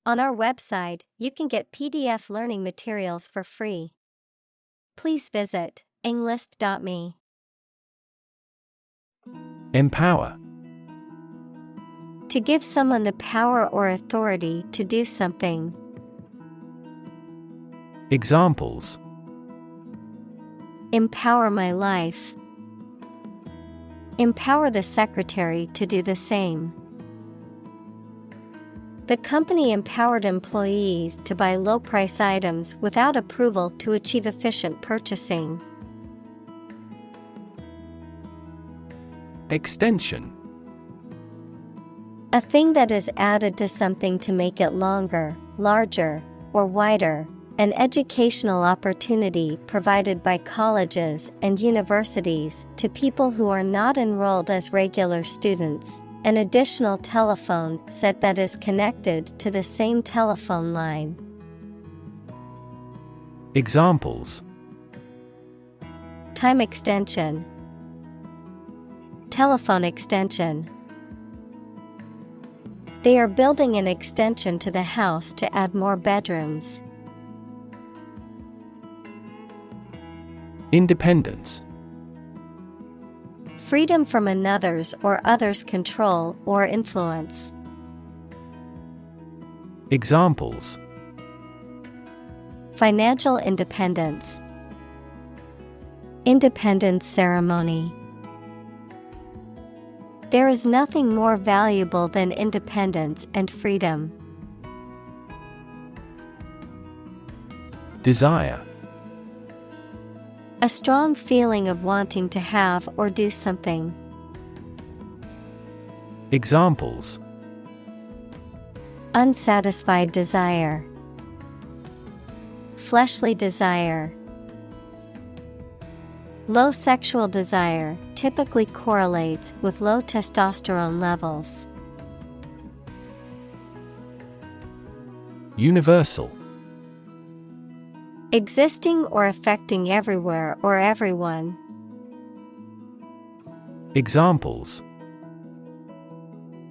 On our website, you can get PDF learning materials for free. Please visit englist.me. Empower. To give someone the power or authority to do something. Examples: Empower my life. Empower the secretary to do the same. The company empowered employees to buy low-price items without approval to achieve efficient purchasing. Extension. A thing that is added to something to make it longer, larger, or wider. An educational opportunity provided by colleges and universities to people who are not enrolled as regular students. An additional telephone set that is connected to the same telephone line. Examples: Time extension. Telephone extension. They are building an extension to the house to add more bedrooms. Independence. Freedom from another's or others' control or influence. Examples: Financial independence. Independence ceremony. There is nothing more valuable than independence and freedom. Desire. A strong feeling of wanting to have or do something. Examples: Unsatisfied desire. Fleshly desire. Low sexual desire typically correlates with low testosterone levels. Universal. Existing or affecting everywhere or everyone. Examples: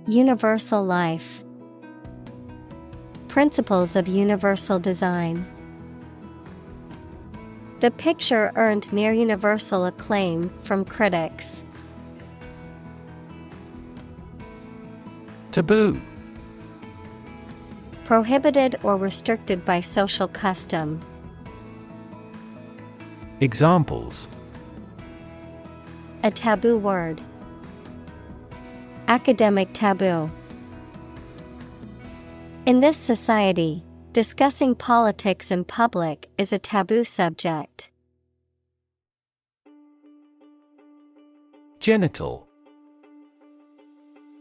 Universal life. Principles of universal design. The picture earned near universal acclaim from critics. Taboo. Prohibited or restricted by social custom. Examples: A taboo word. Academic taboo. In this society, discussing politics in public is a taboo subject. Genital.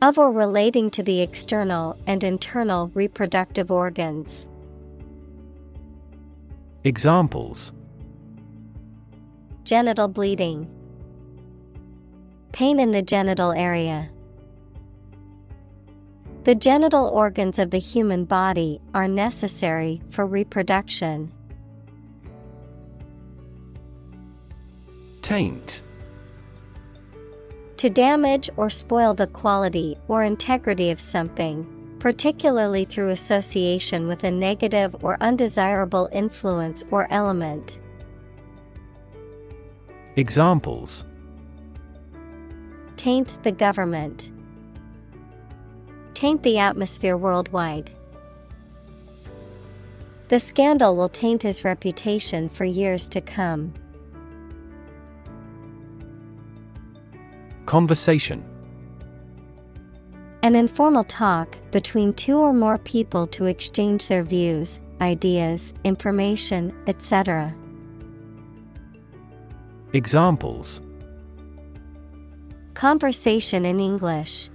Of or relating to the external and internal reproductive organs. Examples: Genital bleeding. Pain in the genital area. The genital organs of the human body are necessary for reproduction. Taint. To damage or spoil the quality or integrity of something, particularly through association with a negative or undesirable influence or element. Examples: Taint the government. Taint the atmosphere worldwide. The scandal will taint his reputation for years to come. Conversation. An informal talk between two or more people to exchange their views, ideas, information, etc. Examples: Conversation in English.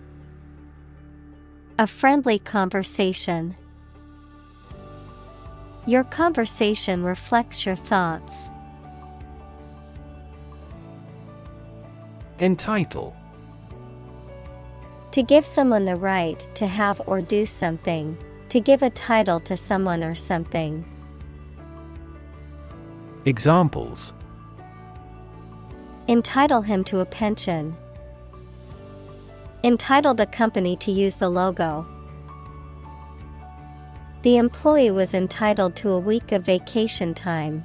A friendly conversation. Your conversation reflects your thoughts. Entitle. To give someone the right to have or do something. To give a title to someone or something. Examples: Entitle him to a pension. Entitle the company to use the logo. The employee was entitled to a week of vacation time.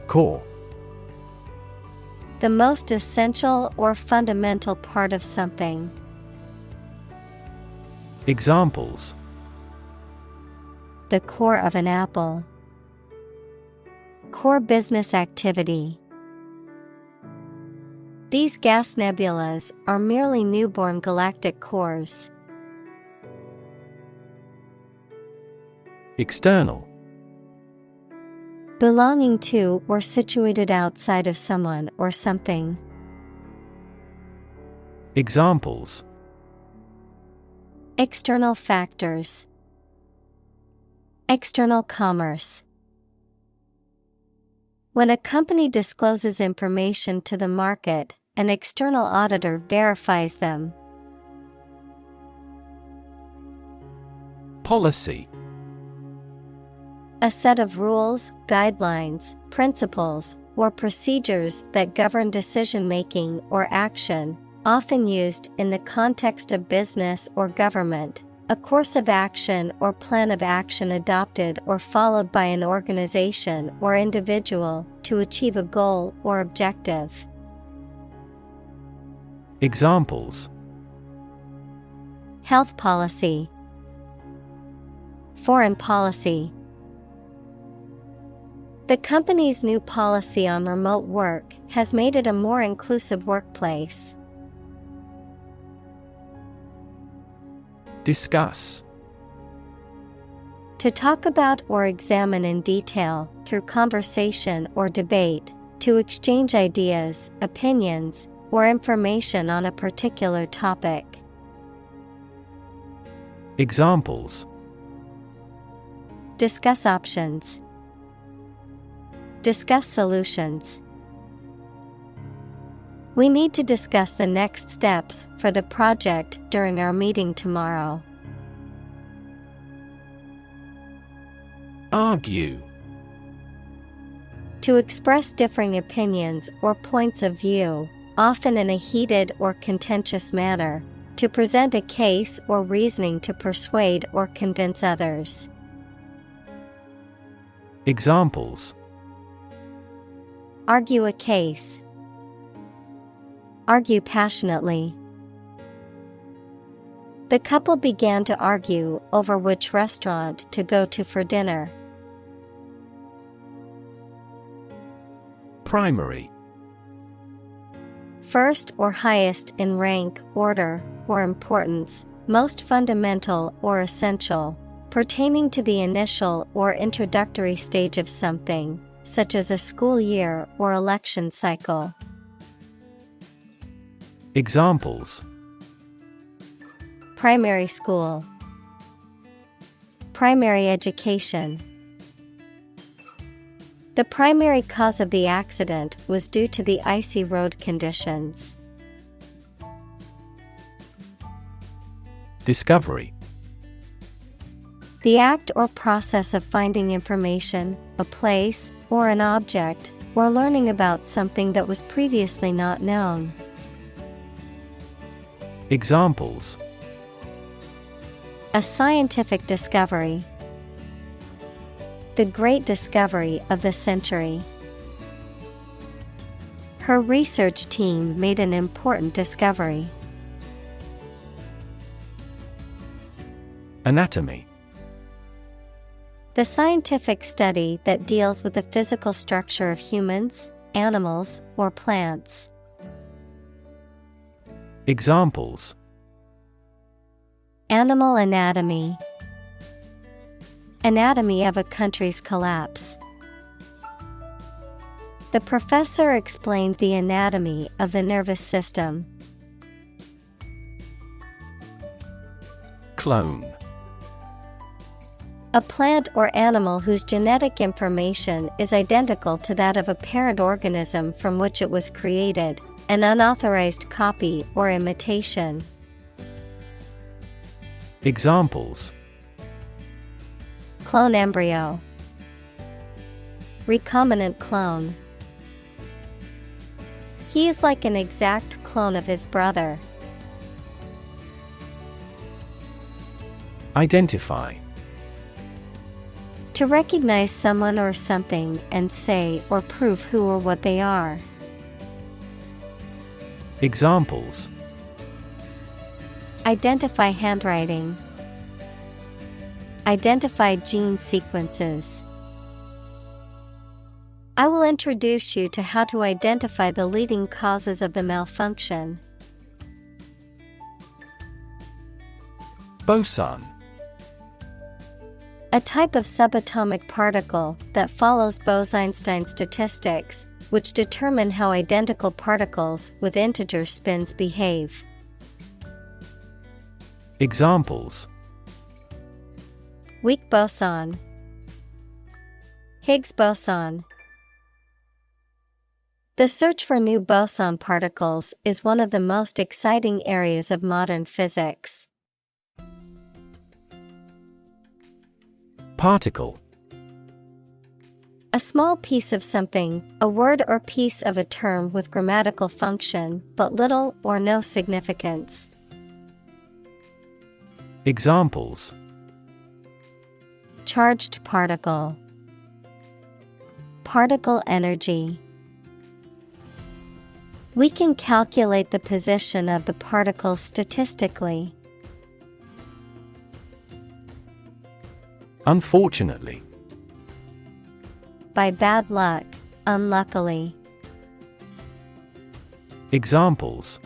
Core. The most essential or fundamental part of something. Examples: The core of an apple. Core business activity. These gas nebulas are merely newborn galactic cores. External. Belonging to or situated outside of someone or something. Examples: External factors. External commerce. When a company discloses information to the market, an external auditor verifies them. Policy. A set of rules, guidelines, principles, or procedures that govern decision-making or action, often used in the context of business or government. A course of action or plan of action adopted or followed by an organization or individual to achieve a goal or objective. Examples: Health policy. Foreign policy. The company's new policy on remote work has made it a more inclusive workplace. Discuss. To talk about or examine in detail, through conversation or debate, to exchange ideas, opinions, or information on a particular topic. Examples: Discuss options. Discuss solutions. We need to discuss the next steps for the project during our meeting tomorrow. Argue. To express differing opinions or points of view, often in a heated or contentious manner, to present a case or reasoning to persuade or convince others. Examples: Argue a case. Argue passionately. The couple began to argue over which restaurant to go to for dinner. Primary. First or highest in rank, order, or importance, most fundamental or essential, pertaining to the initial or introductory stage of something, such as a school year or election cycle. Examples: Primary school. Primary education. The primary cause of the accident was due to the icy road conditions. Discovery. The act or process of finding information, a place, or an object, or learning about something that was previously not known. Examples: A scientific discovery. The great discovery of the century. Her research team made an important discovery. Anatomy. The scientific study that deals with the physical structure of humans, animals, or plants. Examples: Animal anatomy. Anatomy of a country's collapse. The professor explained the anatomy of the nervous system. Clone. A plant or animal whose genetic information is identical to that of a parent organism from which it was created, an unauthorized copy or imitation. Examples: Clone embryo. Recombinant clone. He is like an exact clone of his brother. Identify. To recognize someone or something and say or prove who or what they are. Examples. Identify handwriting. Identify gene sequences. I will introduce you to how to identify the leading causes of the malfunction. Boson. A type of subatomic particle that follows Bose-Einstein statistics, which determine how identical particles with integer spins behave. Examples. Weak boson. Higgs boson. The search for new boson particles is one of the most exciting areas of modern physics. Particle. A small piece of something, a word or piece of a term with grammatical function, but little or no significance. Examples. Charged particle. Particle energy. We can calculate the position of the particles statistically. Unfortunately. By bad luck, unluckily. Examples.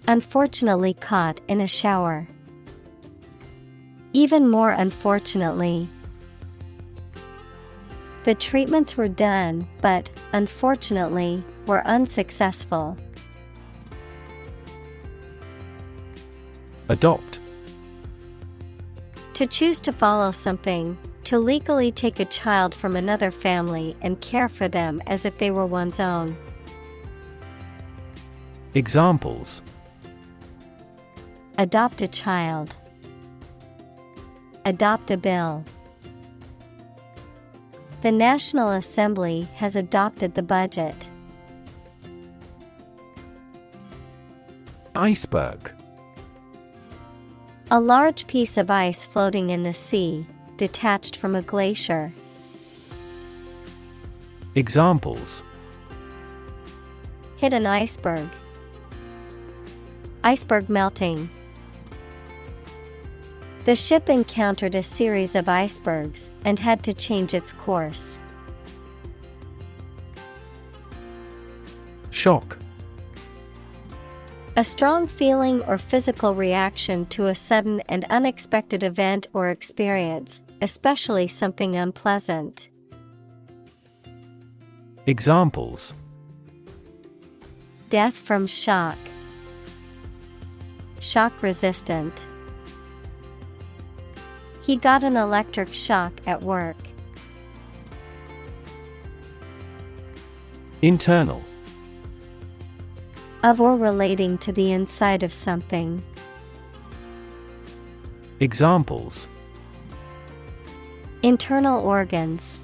Unfortunately caught in a shower. Even more unfortunately. The treatments were done, but, unfortunately, were unsuccessful. Adopt. To choose to follow something, to legally take a child from another family and care for them as if they were one's own. Examples. Adopt a child. Adopt a bill. The National Assembly has adopted the budget. Iceberg. A large piece of ice floating in the sea, detached from a glacier. Examples. Hit an iceberg. Iceberg melting. The ship encountered a series of icebergs and had to change its course. Shock. A strong feeling or physical reaction to a sudden and unexpected event or experience, especially something unpleasant. Examples. Death from shock. Shock resistant. He got an electric shock at work. Internal. Of or relating to the inside of something. Examples. Internal organs.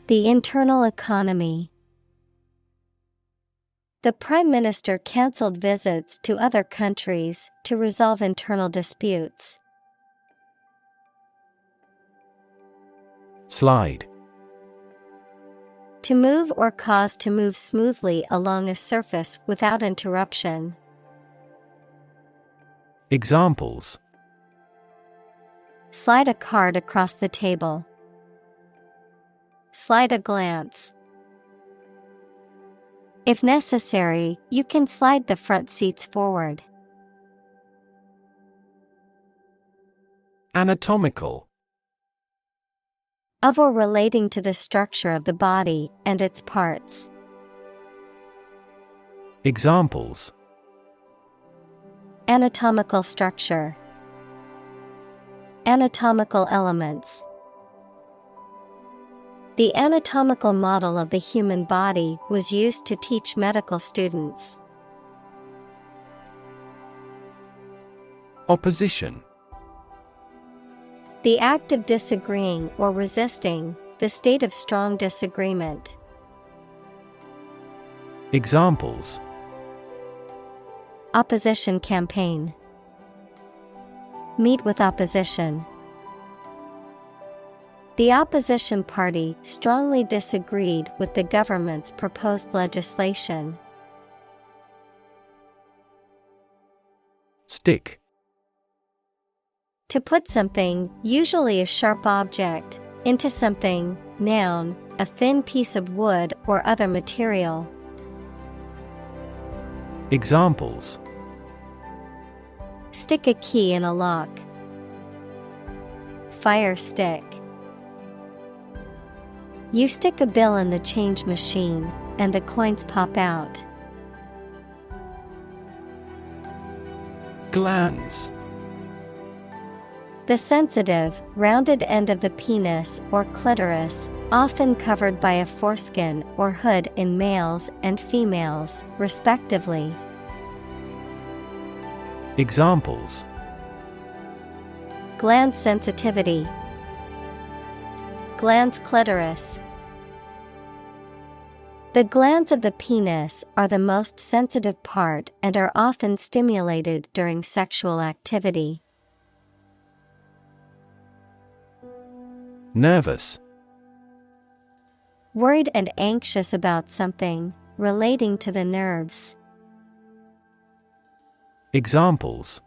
The internal economy. The Prime Minister cancelled visits to other countries to resolve internal disputes. Slide. To move or cause to move smoothly along a surface without interruption. Examples. Slide a card across the table. Slide a glance. If necessary, you can slide the front seats forward. Anatomical. Of or relating to the structure of the body and its parts. Examples. Anatomical structure. Anatomical elements. The anatomical model of the human body was used to teach medical students. Opposition. The act of disagreeing or resisting, the state of strong disagreement. Examples. Opposition campaign. Meet with opposition. The opposition party strongly disagreed with the government's proposed legislation. Stick. To put something, usually a sharp object, into something, noun, a thin piece of wood or other material. Examples: Stick a key in a lock. Fire stick. You stick a bill in the change machine, and the coins pop out. Glans. The sensitive, rounded end of the penis or clitoris, often covered by a foreskin or hood in males and females, respectively. Examples: Glans sensitivity. Glans clitoris. The glands of the penis are the most sensitive part and are often stimulated during sexual activity. Nervous. Worried and anxious about something, relating to the nerves. Examples: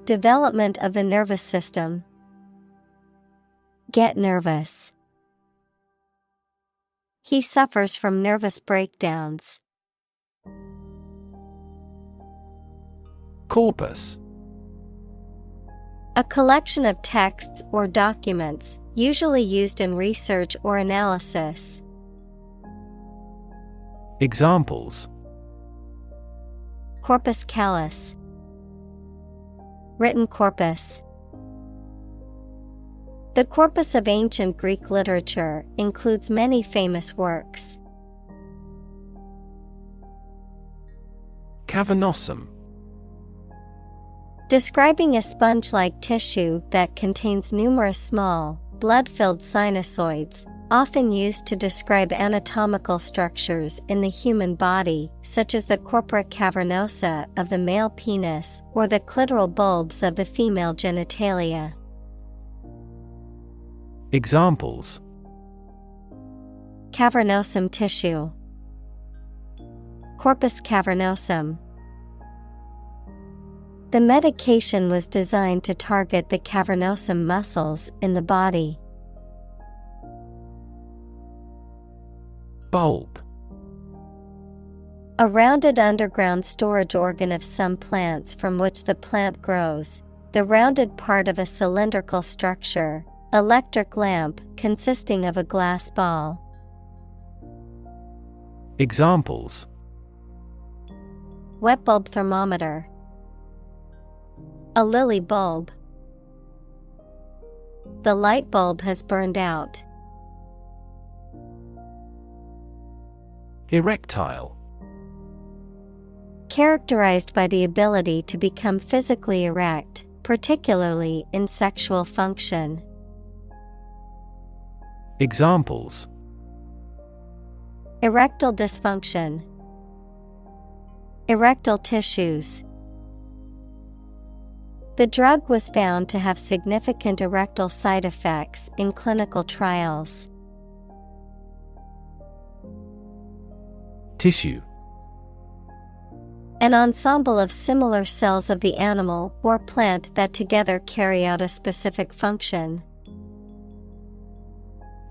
Development of the nervous system. Get nervous. He suffers from nervous breakdowns. Corpus. A collection of texts or documents, usually used in research or analysis. Examples: Corpus callus. Written corpus. The corpus of ancient Greek literature includes many famous works. Cavernosum. Describing a sponge-like tissue that contains numerous small, blood-filled sinusoids, often used to describe anatomical structures in the human body, such as the corpora cavernosa of the male penis or the clitoral bulbs of the female genitalia. Examples: Cavernosum tissue. Corpus cavernosum. The medication was designed to target the cavernosum muscles in the body. Bulb. A rounded underground storage organ of some plants from which the plant grows, the rounded part of a cylindrical structure, electric lamp consisting of a glass ball. Examples: Wet bulb thermometer. A lily bulb. The light bulb has burned out. Erectile. Characterized by the ability to become physically erect, particularly in sexual function. Examples: Erectile dysfunction. Erectile tissues. The drug was found to have significant erectile side effects in clinical trials. Tissue. An ensemble of similar cells of the animal or plant that together carry out a specific function.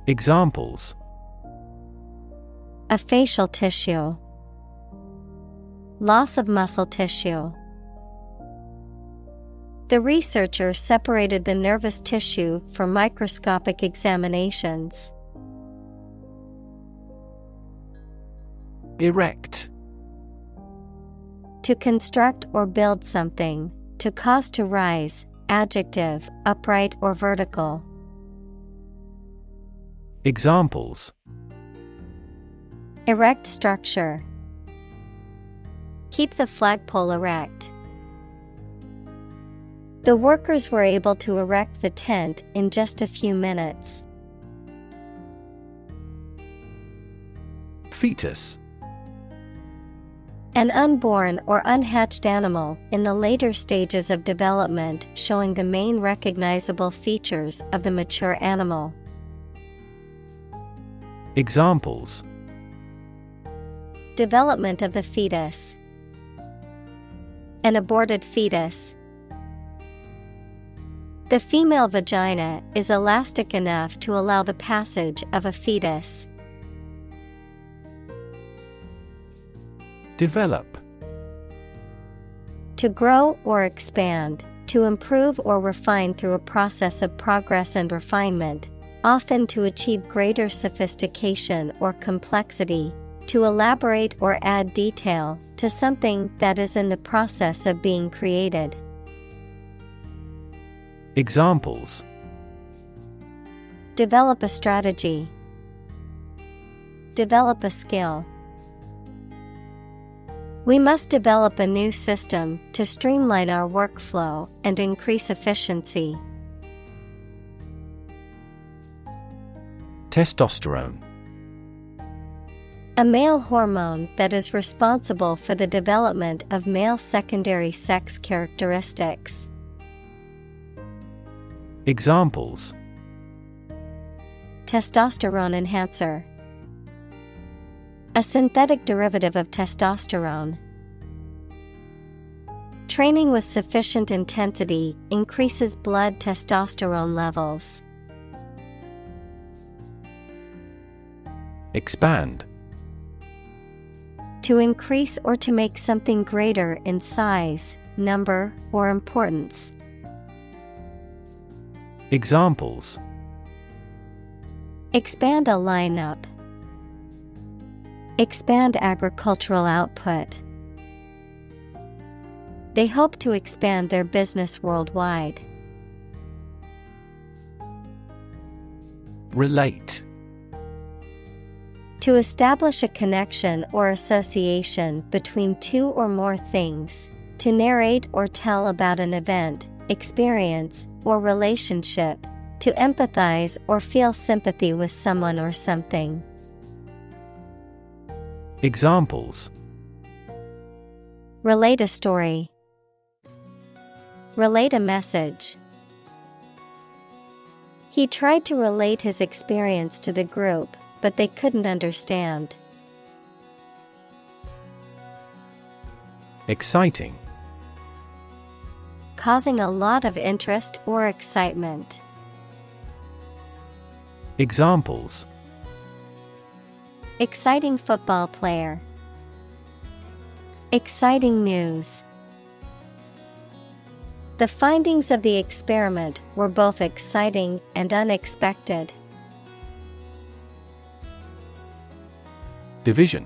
Examples: A facial tissue. Loss of muscle tissue. The researcher separated the nervous tissue for microscopic examinations. Erect. To construct or build something, to cause to rise, adjective, upright or vertical. Examples: Erect structure. Keep the flagpole erect. The workers were able to erect the tent in just a few minutes. Fetus. An unborn or unhatched animal in the later stages of development, showing the main recognizable features of the mature animal. Examples: Development of the fetus. An aborted fetus. The female vagina is elastic enough to allow the passage of a fetus. Develop. To grow or expand, to improve or refine through a process of progress and refinement, often to achieve greater sophistication or complexity, to elaborate or add detail to something that is in the process of being created. Examples: Develop a strategy. Develop a skill. We must develop a new system to streamline our workflow and increase efficiency. Testosterone. A male hormone that is responsible for the development of male secondary sex characteristics. Examples: Testosterone enhancer. A synthetic derivative of testosterone. Training with sufficient intensity increases blood testosterone levels. Expand. To increase or to make something greater in size, number, or importance. Examples: Expand a lineup. Expand agricultural output. They hope to expand their business worldwide. Relate. To establish a connection or association between two or more things, to narrate or tell about an event, experience, or relationship, to empathize or feel sympathy with someone or something. Examples: Relate a story. Relate a message. He tried to relate his experience to the group, but they couldn't understand. Exciting. Causing a lot of interest or excitement. Examples: Exciting football player. Exciting news. The findings of the experiment were both exciting and unexpected. Division.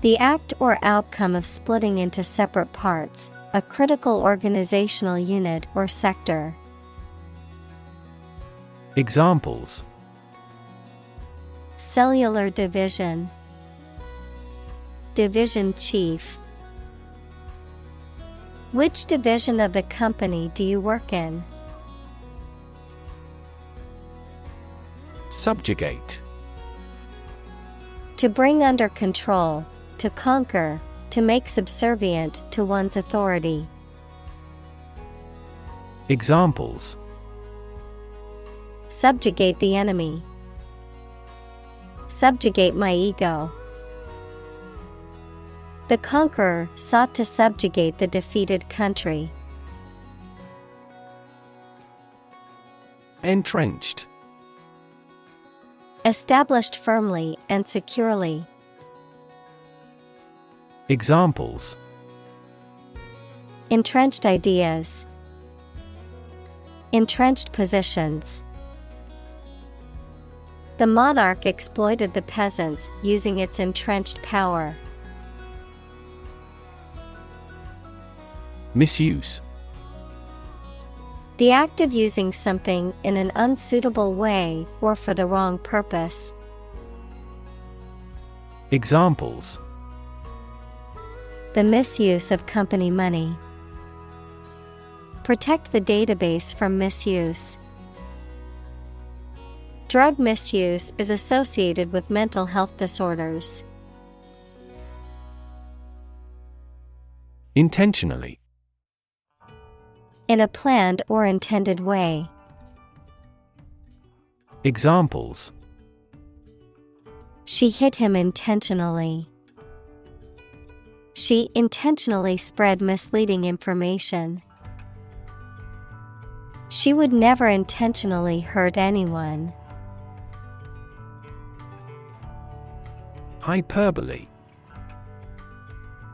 The act or outcome of splitting into separate parts, a critical organizational unit or sector. Examples: Cellular division. Division chief. Which division of the company do you work in? Subjugate. To bring under control, to conquer, to make subservient to one's authority. Examples: Subjugate the enemy. Subjugate my ego. The conqueror sought to subjugate the defeated country. Entrenched. Established firmly and securely. Examples: Entrenched ideas. Entrenched positions. The monarch exploited the peasants using its entrenched power. Misuse. The act of using something in an unsuitable way or for the wrong purpose. Examples: The misuse of company money. Protect the database from misuse. Drug misuse is associated with mental health disorders. Intentionally. In a planned or intended way. Examples: She hit him intentionally. She intentionally spread misleading information. She would never intentionally hurt anyone. Hyperbole.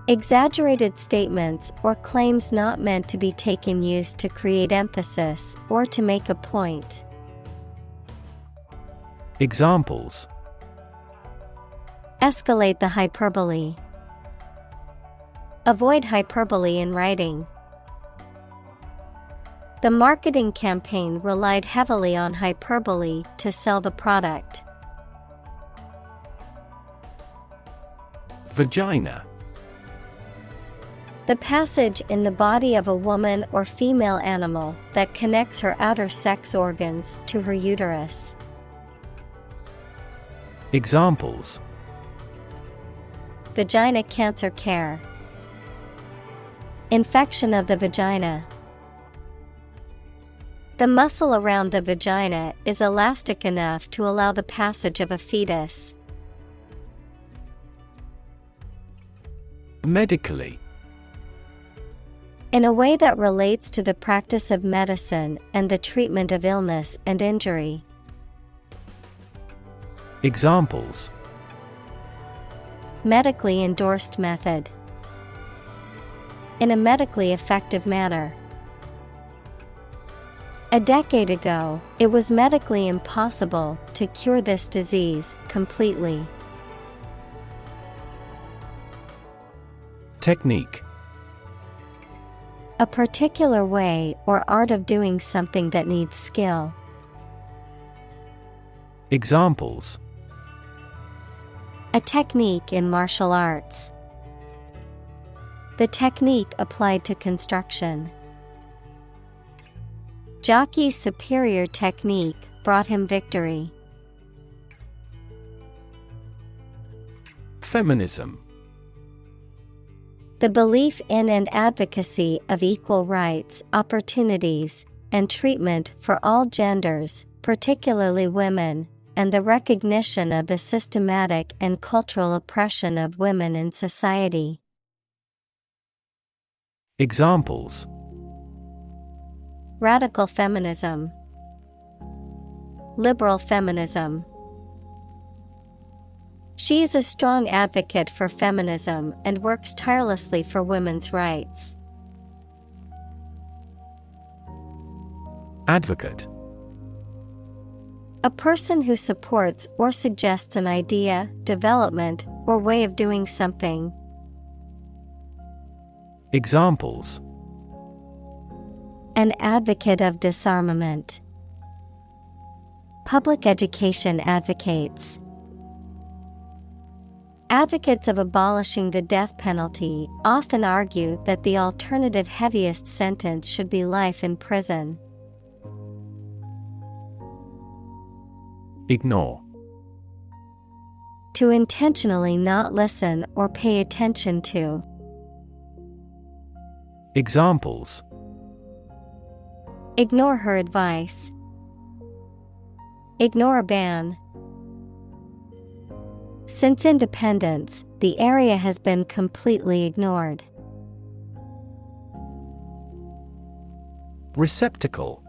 Exaggerated statements or claims not meant to be taken used to create emphasis or to make a point. Examples: Escalate the hyperbole. Avoid hyperbole in writing. The marketing campaign relied heavily on hyperbole to sell the product. Vagina. The passage in the body of a woman or female animal that connects her outer sex organs to her uterus. Examples: Vagina cancer care. Infection of the vagina. The muscle around the vagina is elastic enough to allow the passage of a fetus. Medically. In a way that relates to the practice of medicine and the treatment of illness and injury. Examples: Medically endorsed method. In a medically effective manner. A decade ago, it was medically impossible to cure this disease completely. Technique. A particular way or art of doing something that needs skill. Examples: A technique in martial arts. The technique applied to construction. Jockey's superior technique brought him victory. Feminism. The belief in and advocacy of equal rights, opportunities, and treatment for all genders, particularly women, and the recognition of the systematic and cultural oppression of women in society. Examples: Radical feminism. Liberal feminism. She is a strong advocate for feminism and works tirelessly for women's rights. Advocate. A person who supports or suggests an idea, development, or way of doing something. Examples: An advocate of disarmament. Public education advocates. Advocates of abolishing the death penalty often argue that the alternative heaviest sentence should be life in prison. Ignore. To intentionally not listen or pay attention to. Examples: Ignore her advice. Ignore a ban. Since independence, the area has been completely ignored. Receptacle.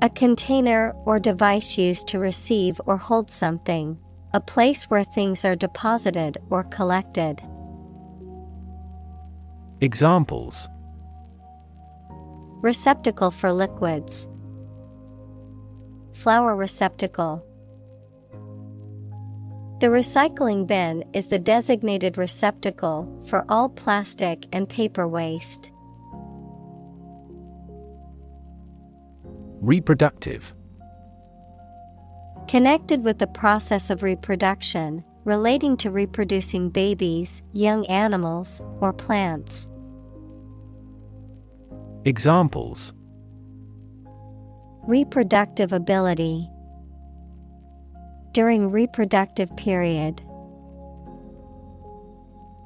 A container or device used to receive or hold something, a place where things are deposited or collected. Examples: Receptacle for liquids. Flower receptacle. The recycling bin is the designated receptacle for all plastic and paper waste. Reproductive. Connected with the process of reproduction, relating to reproducing babies, young animals, or plants. Examples: Reproductive ability. During reproductive period.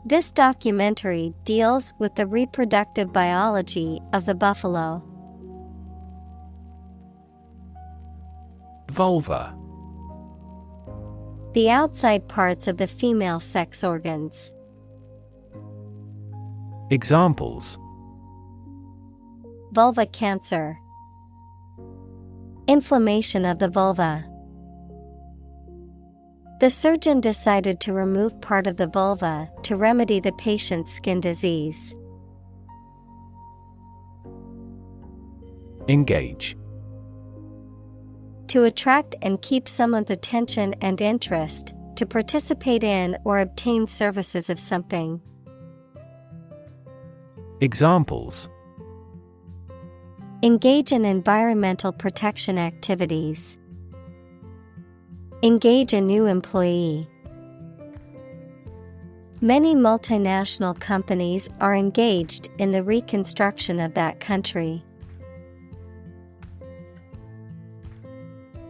This documentary deals with the reproductive biology of the buffalo. Vulva. The outside parts of the female sex organs. Examples: Vulva cancer. Inflammation of the vulva. The surgeon decided to remove part of the vulva to remedy the patient's skin disease. Engage. To attract and keep someone's attention and interest, to participate in or obtain services of something. Examples: Engage in environmental protection activities. Engage a new employee. Many multinational companies are engaged in the reconstruction of that country.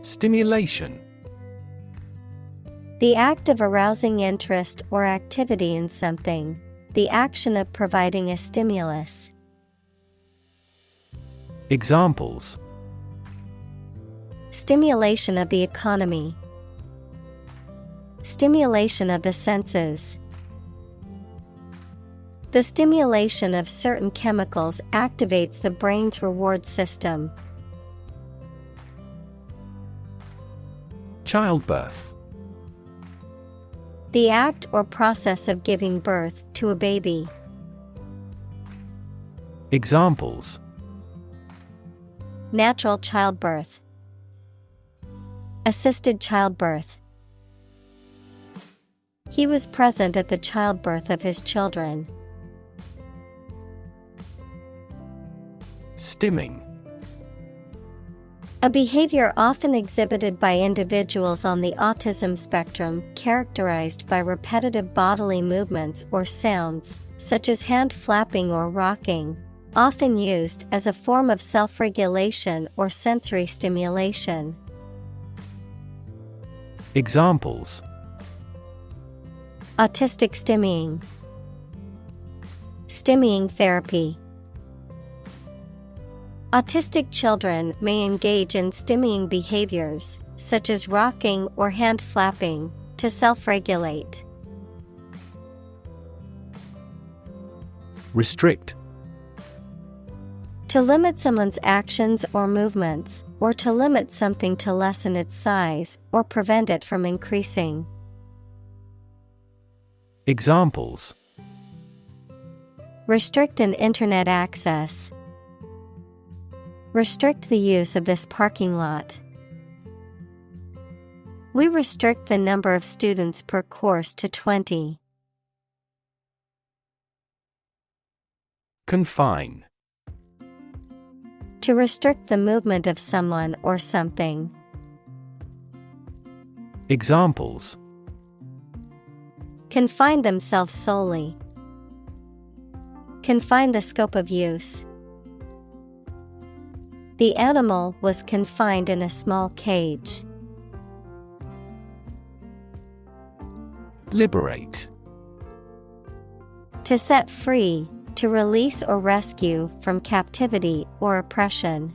Stimulation. The act of arousing interest or activity in something. The action of providing a stimulus. Examples: Stimulation of the economy. Stimulation of the senses. The stimulation of certain chemicals activates the brain's reward system. Childbirth. The act or process of giving birth to a baby. Examples: Natural childbirth. Assisted childbirth. He was present at the childbirth of his children. Stimming. A behavior often exhibited by individuals on the autism spectrum characterized by repetitive bodily movements or sounds, such as hand flapping or rocking, often used as a form of self-regulation or sensory stimulation. Examples: Autistic stimming. Stimming therapy. Autistic children may engage in stimming behaviors, such as rocking or hand flapping, to self-regulate. Restrict. To limit someone's actions or movements, or to limit something to lessen its size or prevent it from increasing. Examples: Restrict an internet access. Restrict the use of this parking lot. We restrict the number of students per course to 20. Confine. To restrict the movement of someone or something. Examples: Confine themselves solely. Confine the scope of use. The animal was confined in a small cage. Liberate. To set free, to release or rescue from captivity or oppression.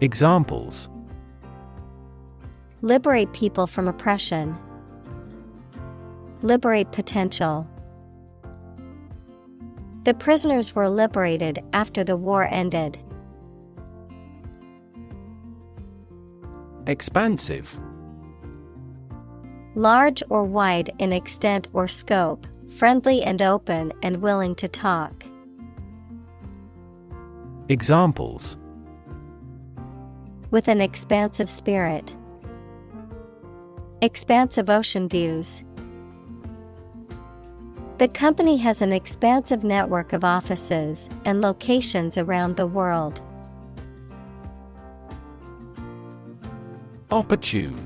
Examples: Liberate people from oppression. Liberate potential. The prisoners were liberated after the war ended. Expansive. Large or wide in extent or scope, friendly and open and willing to talk. Examples: With an expansive spirit. Expansive ocean views. The company has an expansive network of offices and locations around the world. Opportune.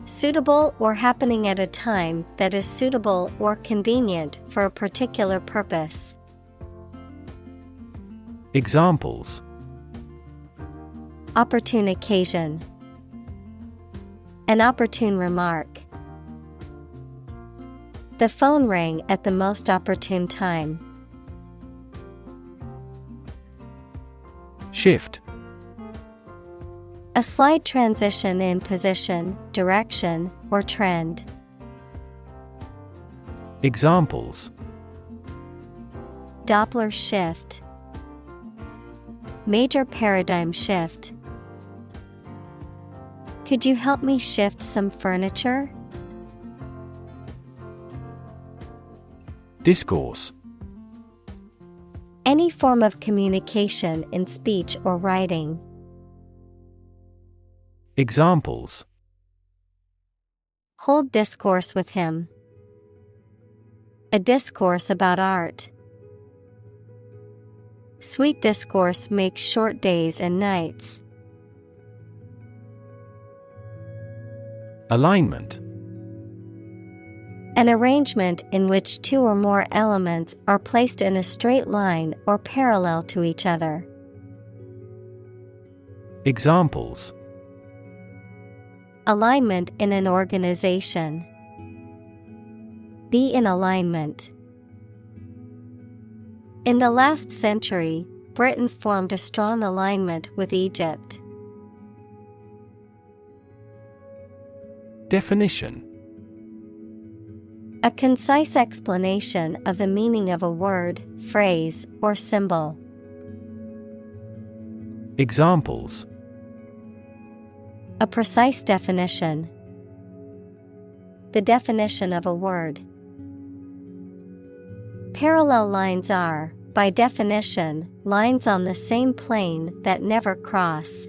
Suitable or happening at a time that is suitable or convenient for a particular purpose. Examples: Opportune occasion. An opportune remark. The phone rang at the most opportune time. Shift. A slight transition in position, direction, or trend. Examples: Doppler shift. Major paradigm shift. Could you help me shift some furniture? Discourse. Any form of communication in speech or writing. Examples: Hold discourse with him. A discourse about art. Sweet discourse makes short days and nights. Alignment. An arrangement in which two or more elements are placed in a straight line or parallel to each other. Examples: Alignment in an organization. Be in alignment. In the last century, Britain formed a strong alignment with Egypt. Definition. A concise explanation of the meaning of a word, phrase, or symbol. Examples: A precise definition. The definition of a word. Parallel lines are, by definition, lines on the same plane that never cross.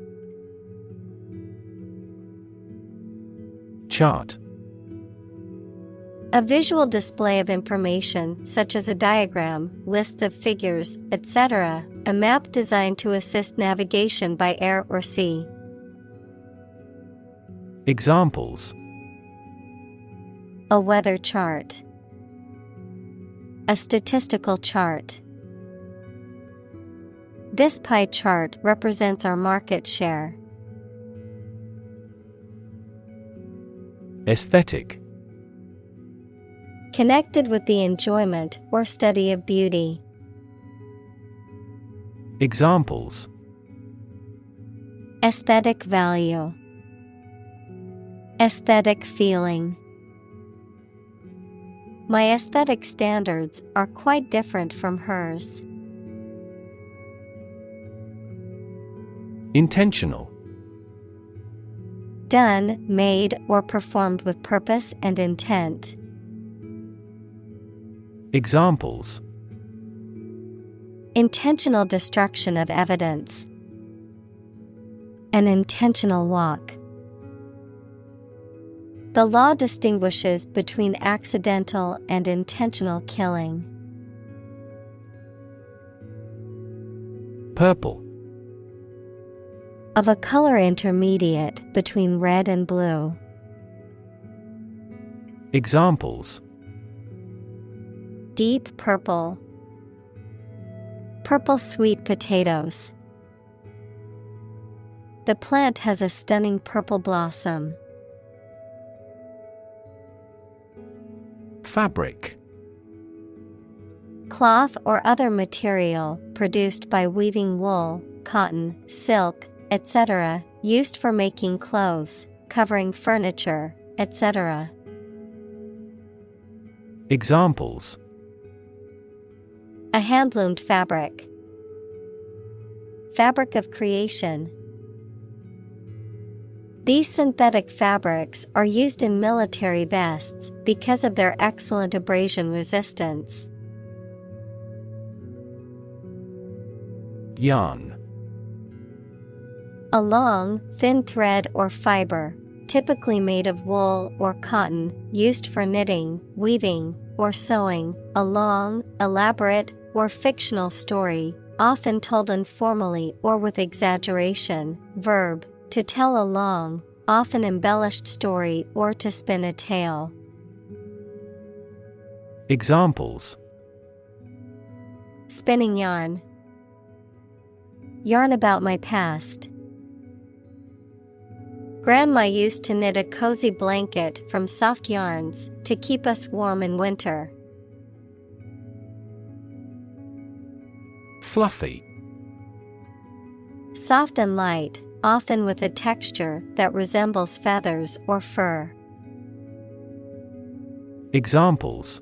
Chart. A visual display of information such as a diagram, lists of figures, etc., a map designed to assist navigation by air or sea. Examples: A weather chart. A statistical chart. This pie chart represents our market share. Aesthetic. Connected with the enjoyment or study of beauty. Examples: Aesthetic value. Aesthetic feeling. My aesthetic standards are quite different from hers. Intentional. Done, made, or performed with purpose and intent. Examples: Intentional destruction of evidence. An intentional walk. The law distinguishes between accidental and intentional killing. Purple. Of a color intermediate between red and blue. Examples: Deep purple. Purple sweet potatoes. The plant has a stunning purple blossom. Fabric. Cloth or other material produced by weaving wool, cotton, silk, etc., used for making clothes, covering furniture, etc. Examples: A hand-loomed fabric. Fabric of creation. These synthetic fabrics are used in military vests because of their excellent abrasion resistance. Yarn. A long, thin thread or fiber, typically made of wool or cotton, used for knitting, weaving, or sewing. A long, elaborate, or fictional story, often told informally or with exaggeration. Verb, to tell a long, often embellished story or to spin a tale. Examples: Spinning yarn. Yarn about my past. Grandma used to knit a cozy blanket from soft yarns to keep us warm in winter. Fluffy. Soft and light, often with a texture that resembles feathers or fur. Examples: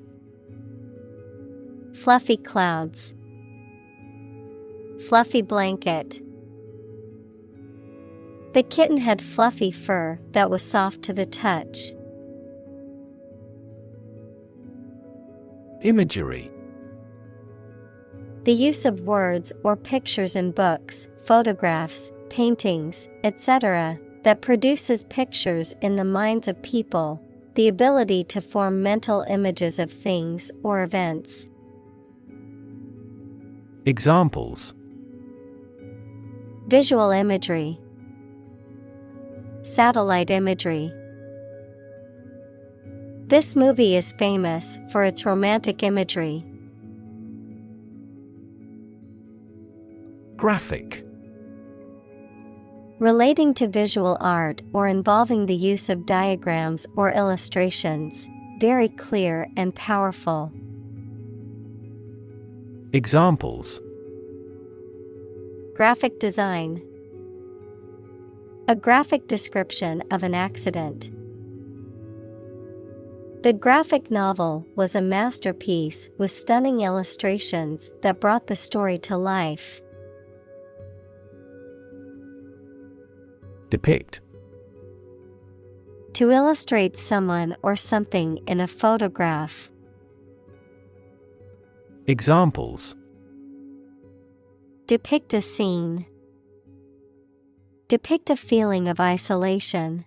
Fluffy clouds. Fluffy blanket. The kitten had fluffy fur that was soft to the touch. Imagery. The use of words or pictures in books, photographs, paintings, etc., that produces pictures in the minds of people, the ability to form mental images of things or events. Examples: Visual imagery. Satellite imagery. This movie is famous for its romantic imagery. Graphic. Relating to visual art or involving the use of diagrams or illustrations, very clear and powerful. Examples: Graphic design. A graphic description of an accident. The graphic novel was a masterpiece with stunning illustrations that brought the story to life. Depict. To illustrate someone or something in a photograph. Examples: Depict a scene. Depict a feeling of isolation.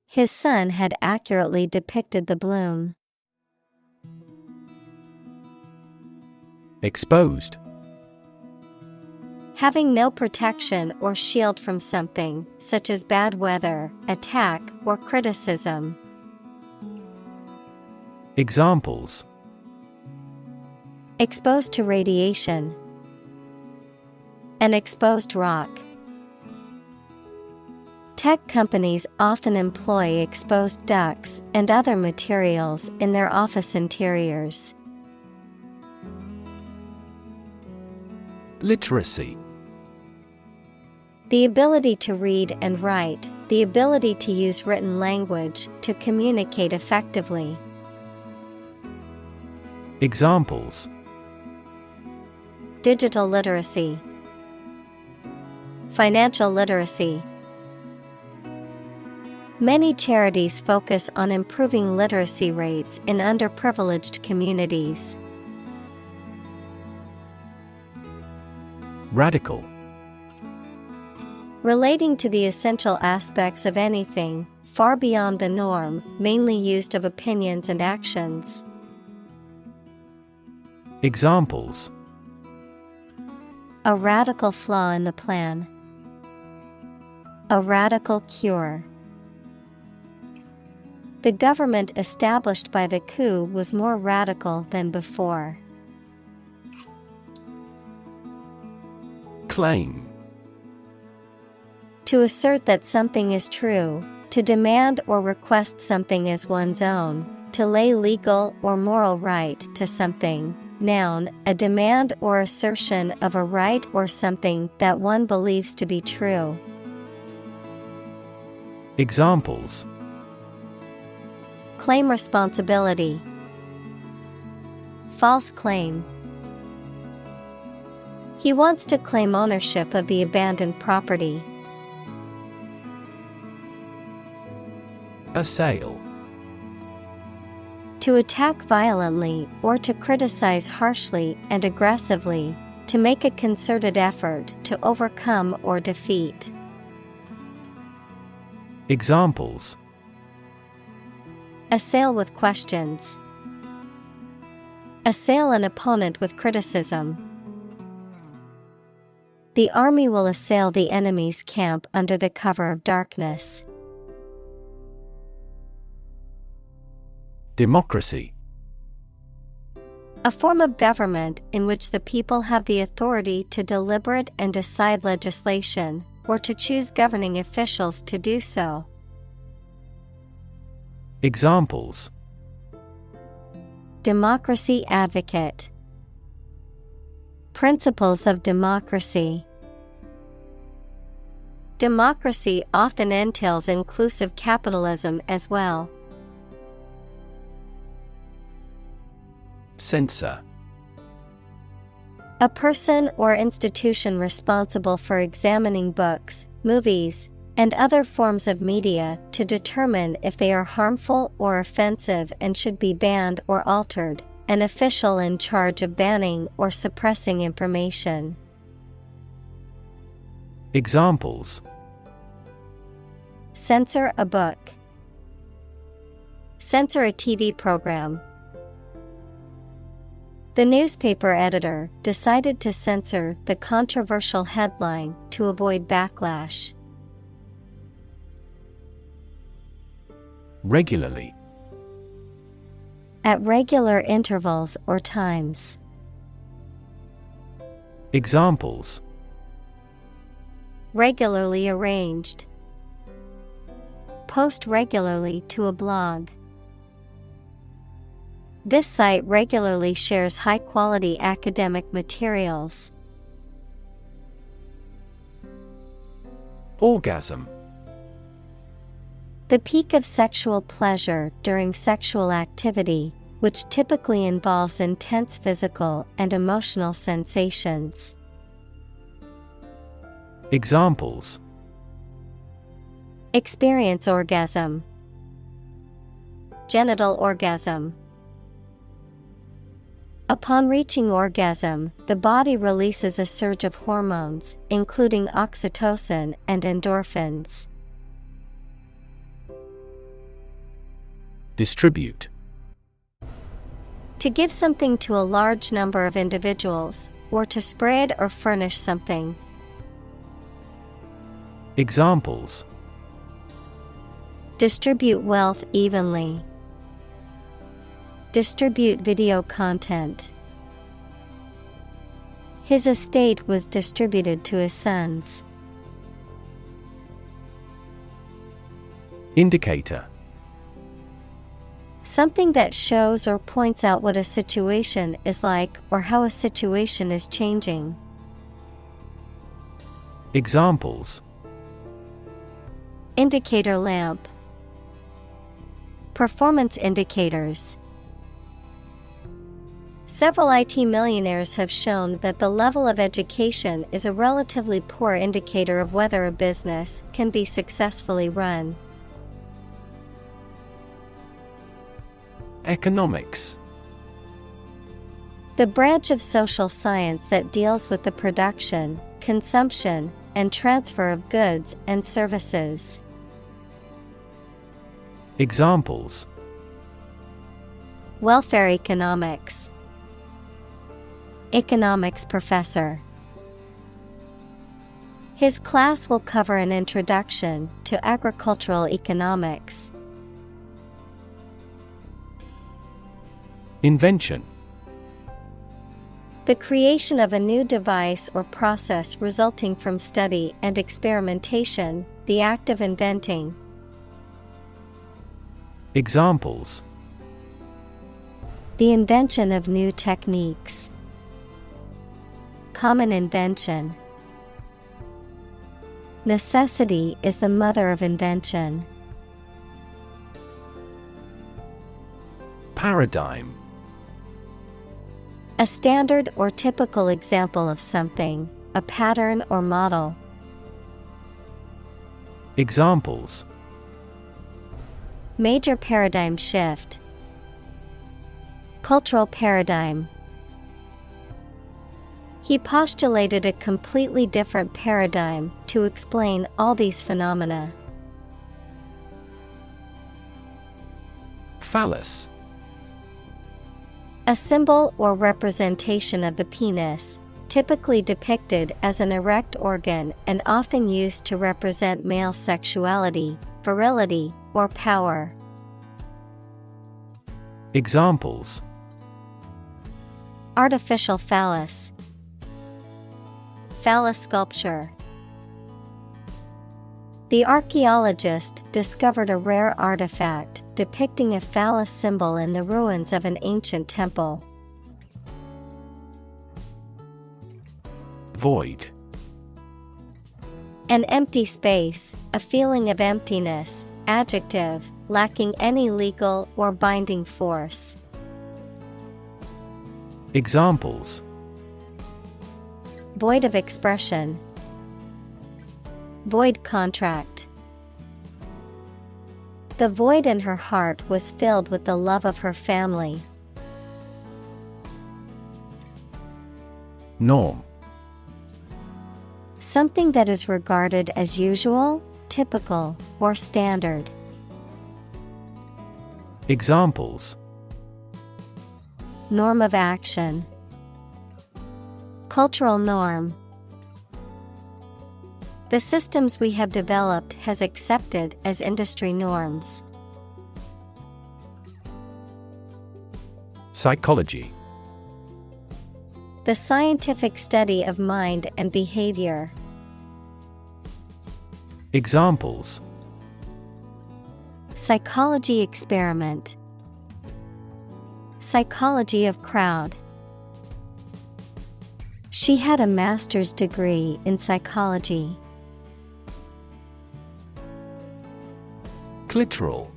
His son had accurately depicted the bloom. Exposed. Having no protection or shield from something, such as bad weather, attack, or criticism. Examples: Exposed to radiation. An exposed rock. Tech companies often employ exposed ducts and other materials in their office interiors. Literacy. The ability to read and write, the ability to use written language to communicate effectively. Examples: Digital literacy. Financial literacy. Many charities focus on improving literacy rates in underprivileged communities. Radical. Relating to the essential aspects of anything, far beyond the norm, mainly used of opinions and actions. Examples: A radical flaw in the plan. A radical cure. The government established by the coup was more radical than before. Claim. To assert that something is true, to demand or request something as one's own, to lay legal or moral right to something. Noun, a demand or assertion of a right or something that one believes to be true. Examples: Claim responsibility. False claim. He wants to claim ownership of the abandoned property. Assail. To attack violently or to criticize harshly and aggressively, to make a concerted effort to overcome or defeat. Examples: Assail with questions. Assail an opponent with criticism. The army will assail the enemy's camp under the cover of darkness. Democracy. A form of government in which the people have the authority to deliberate and decide legislation, or to choose governing officials to do so. Examples: Democracy advocate. Principles of democracy. Democracy often entails inclusive capitalism as well. Censor. A person or institution responsible for examining books, movies, and other forms of media to determine if they are harmful or offensive and should be banned or altered. An official in charge of banning or suppressing information. Examples: Censor a book. Censor a TV program. The newspaper editor decided to censor the controversial headline to avoid backlash. Regularly. At regular intervals or times. Examples: Regularly arranged. Post regularly to a blog. This site regularly shares high-quality academic materials. Orgasm. The peak of sexual pleasure during sexual activity, which typically involves intense physical and emotional sensations. Examples: Experience orgasm. Genital orgasm. Upon reaching orgasm, the body releases a surge of hormones, including oxytocin and endorphins. Distribute. To give something to a large number of individuals, or to spread or furnish something. Examples: Distribute wealth evenly. Distribute video content. His estate was distributed to his sons. Indicator. Something that shows or points out what a situation is like or how a situation is changing. Examples: Indicator lamp. Performance indicators. Several IT millionaires have shown that the level of education is a relatively poor indicator of whether a business can be successfully run. Economics. The branch of social science that deals with the production, consumption, and transfer of goods and services. Examples: Welfare economics. Economics professor. His class will cover an introduction to agricultural economics. Invention. The creation of a new device or process resulting from study and experimentation, the act of inventing. Examples: The invention of new techniques. Common invention. Necessity is the mother of invention. Paradigm. A standard or typical example of something, a pattern or model. Examples: Major paradigm shift. Cultural paradigm. He postulated a completely different paradigm to explain all these phenomena. Phallus. A symbol or representation of the penis, typically depicted as an erect organ and often used to represent male sexuality, virility, or power. Examples: Artificial phallus. Phallus sculpture. The archaeologist discovered a rare artifact depicting a phallus symbol in the ruins of an ancient temple. Void. An empty space, a feeling of emptiness, adjective, lacking any legal or binding force. Examples: Void of expression. Void contract. The void in her heart was filled with the love of her family. Norm. Something that is regarded as usual, typical, or standard. Examples: Norm of action. Cultural norm. The systems we have developed has accepted as industry norms. Psychology. The scientific study of mind and behavior. Examples: Psychology experiment. Psychology of crowd. She had a master's degree in psychology. Clitoral.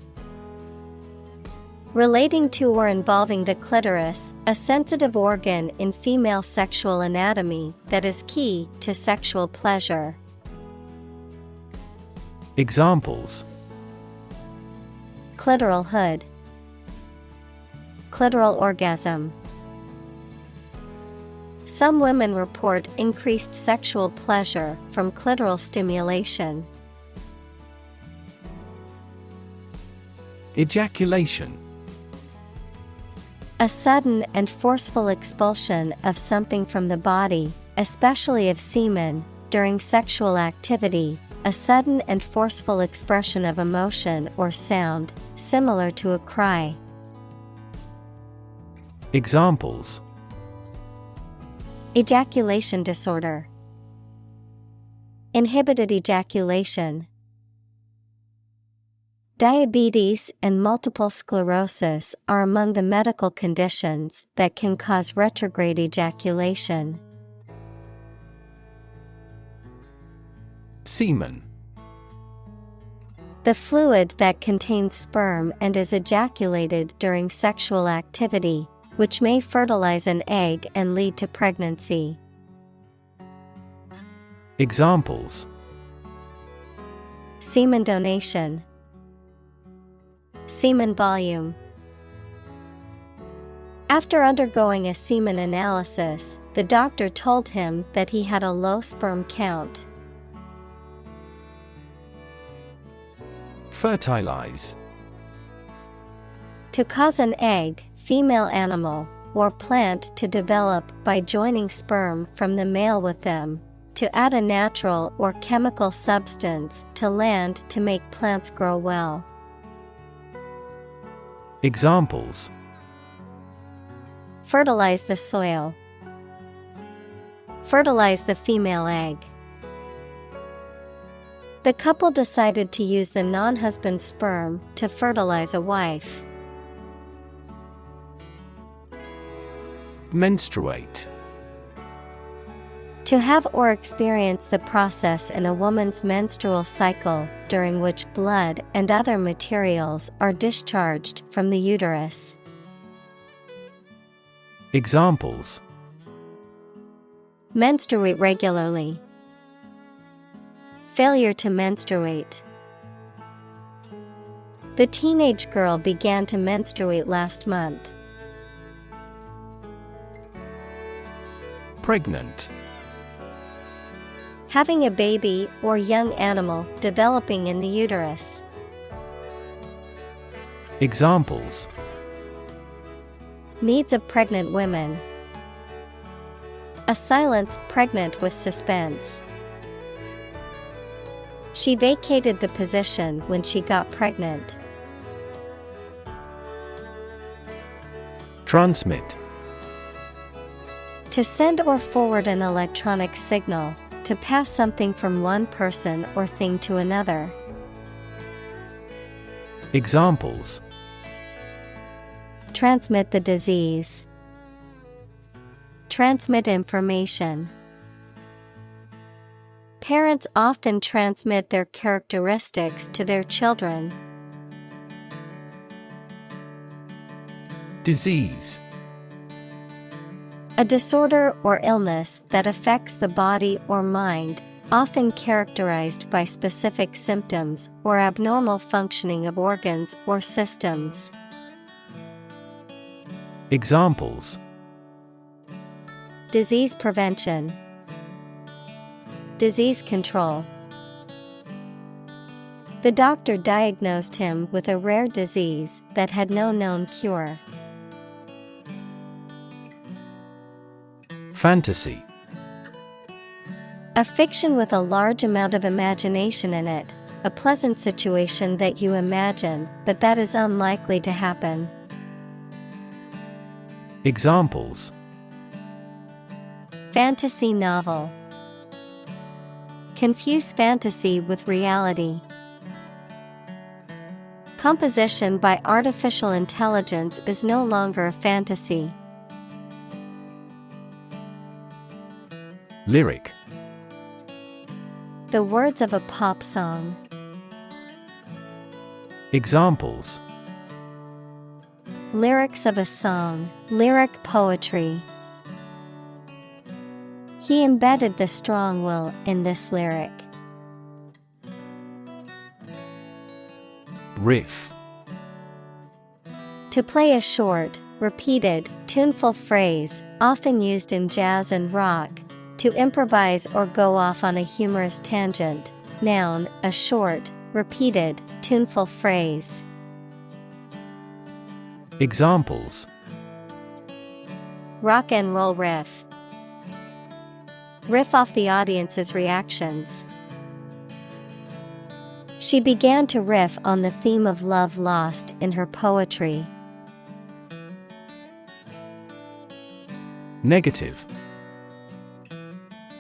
Relating to or involving the clitoris, a sensitive organ in female sexual anatomy that is key to sexual pleasure. Examples: Clitoral hood. Clitoral orgasm. Some women report increased sexual pleasure from clitoral stimulation. Ejaculation. A sudden and forceful expulsion of something from the body, especially of semen, during sexual activity, a sudden and forceful expression of emotion or sound, similar to a cry. Examples: Ejaculation disorder. Inhibited ejaculation. Diabetes and multiple sclerosis are among the medical conditions that can cause retrograde ejaculation. Semen. The fluid that contains sperm and is ejaculated during sexual activity, which may fertilize an egg and lead to pregnancy. Examples: Semen donation. Semen volume. After undergoing a semen analysis, the doctor told him that he had a low sperm count. Fertilize. To cause an egg, female animal, or plant to develop by joining sperm from the male with them, to add a natural or chemical substance to land to make plants grow well. Examples: Fertilize the soil. Fertilize the female egg. The couple decided to use the non-husband's sperm to fertilize a wife. Menstruate. To have or experience the process in a woman's menstrual cycle during which blood and other materials are discharged from the uterus. Examples: Menstruate regularly. Failure to menstruate. The teenage girl began to menstruate last month. Pregnant. Having a baby or young animal developing in the uterus. Examples: Needs of pregnant women. A silence pregnant with suspense. She vacated the position when she got pregnant. Transmit. To send or forward an electronic signal, to pass something from one person or thing to another. Examples: Transmit the disease. Transmit information. Parents often transmit their characteristics to their children. Disease: A disorder or illness that affects the body or mind, often characterized by specific symptoms or abnormal functioning of organs or systems. Examples: Disease prevention. Disease control. The doctor diagnosed him with a rare disease that had no known cure. Fantasy: A fiction with a large amount of imagination in it, a pleasant situation that you imagine, but that is unlikely to happen. Examples: Fantasy novel. Confuse fantasy with reality. Composition by artificial intelligence is no longer a fantasy. Lyric: The words of a pop song. Examples: Lyrics of a song, lyric poetry. He embedded the strong will in this lyric. Riff: To play a short, repeated, tuneful phrase, often used in jazz and rock. To improvise or go off on a humorous tangent. Noun, a short, repeated, tuneful phrase. Examples: Rock and roll riff. Riff off the audience's reactions. She began to riff on the theme of love lost in her poetry. Negative: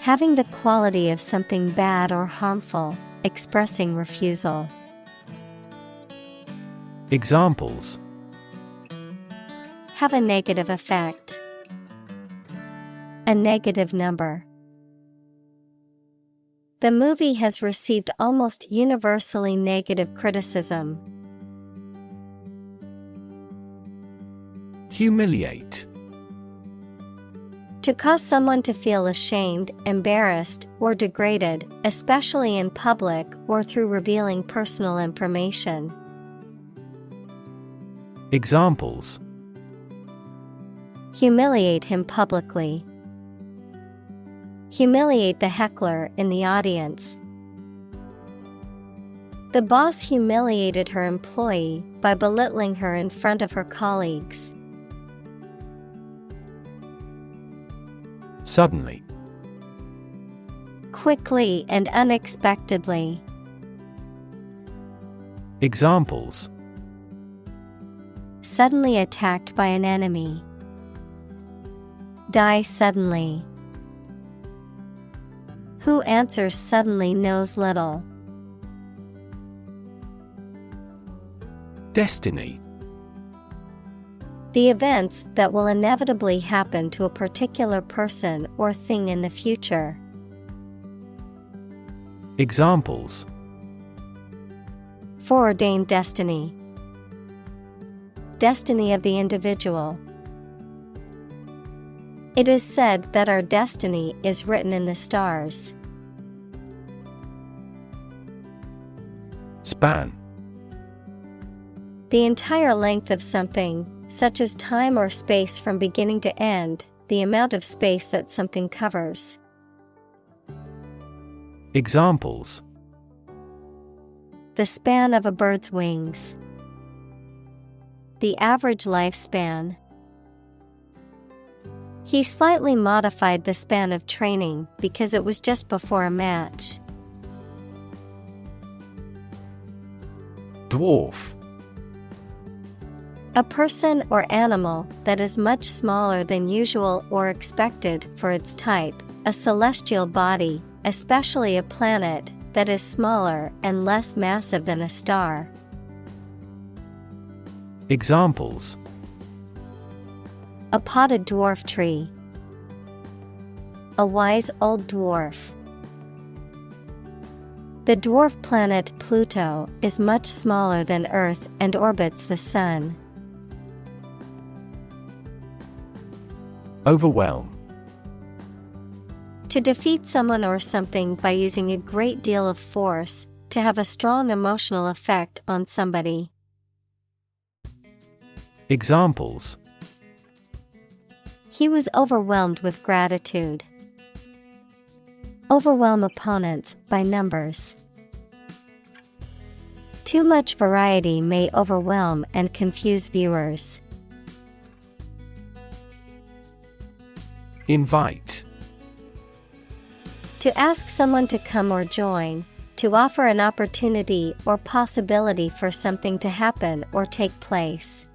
Having the quality of something bad or harmful, expressing refusal. Examples: Have a negative effect. A negative number. The movie has received almost universally negative criticism. Humiliate: To cause someone to feel ashamed, embarrassed, or degraded, especially in public or through revealing personal information. Examples: Humiliate him publicly. Humiliate the heckler in the audience. The boss humiliated her employee by belittling her in front of her colleagues. Suddenly: Quickly and unexpectedly. Examples: Suddenly attacked by an enemy. Die suddenly. Who answers suddenly knows little. Destiny: The events that will inevitably happen to a particular person or thing in the future. Examples: Foreordained destiny. Destiny of the individual. It is said that our destiny is written in the stars. Span: The entire length of something, such as time or space from beginning to end, the amount of space that something covers. Examples: The span of a bird's wings. The average lifespan. He slightly modified the span of training because it was just before a match. Dwarf: A person or animal that is much smaller than usual or expected for its type, a celestial body especially a planet that is smaller and less massive than a star. Examples: A potted dwarf tree. A wise old dwarf. The dwarf planet Pluto is much smaller than Earth and orbits the Sun. Overwhelm. To defeat someone or something by using a great deal of force, to have a strong emotional effect on somebody. Examples: He was overwhelmed with gratitude. Overwhelm opponents by numbers. Too much variety may overwhelm and confuse viewers. Invite. To ask someone to come or join, to offer an opportunity or possibility for something to happen or take place.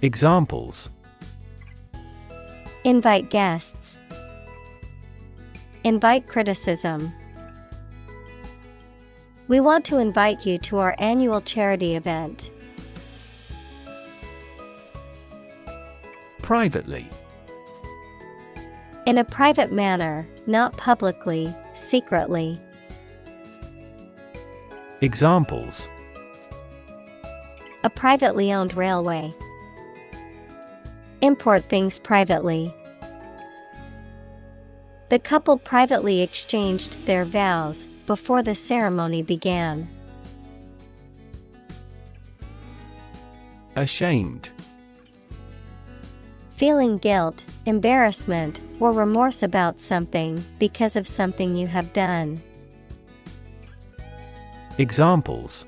Examples: Invite guests. Invite criticism. We want to invite you to our annual charity event. Privately. In a private manner, not publicly, secretly. Examples: A privately owned railway. Import things privately. The couple privately exchanged their vows before the ceremony began. Ashamed. Feeling guilt, embarrassment, or remorse about something because of something you have done. Examples: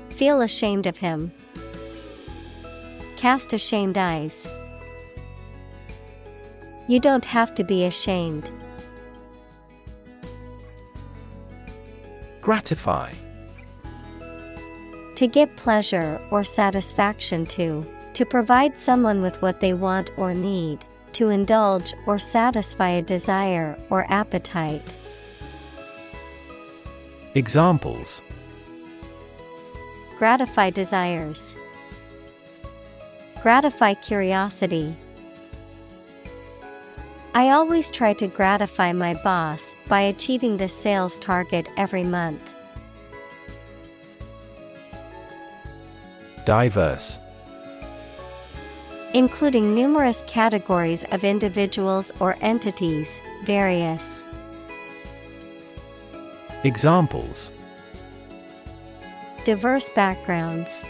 Feel ashamed of him. Cast ashamed eyes. You don't have to be ashamed. Gratify. To give pleasure or satisfaction to provide someone with what they want or need, to indulge or satisfy a desire or appetite. Examples: Gratify desires. Gratify curiosity. I always try to gratify my boss by achieving the sales target every month. Diverse. Including numerous categories of individuals or entities, various. Examples: Diverse backgrounds.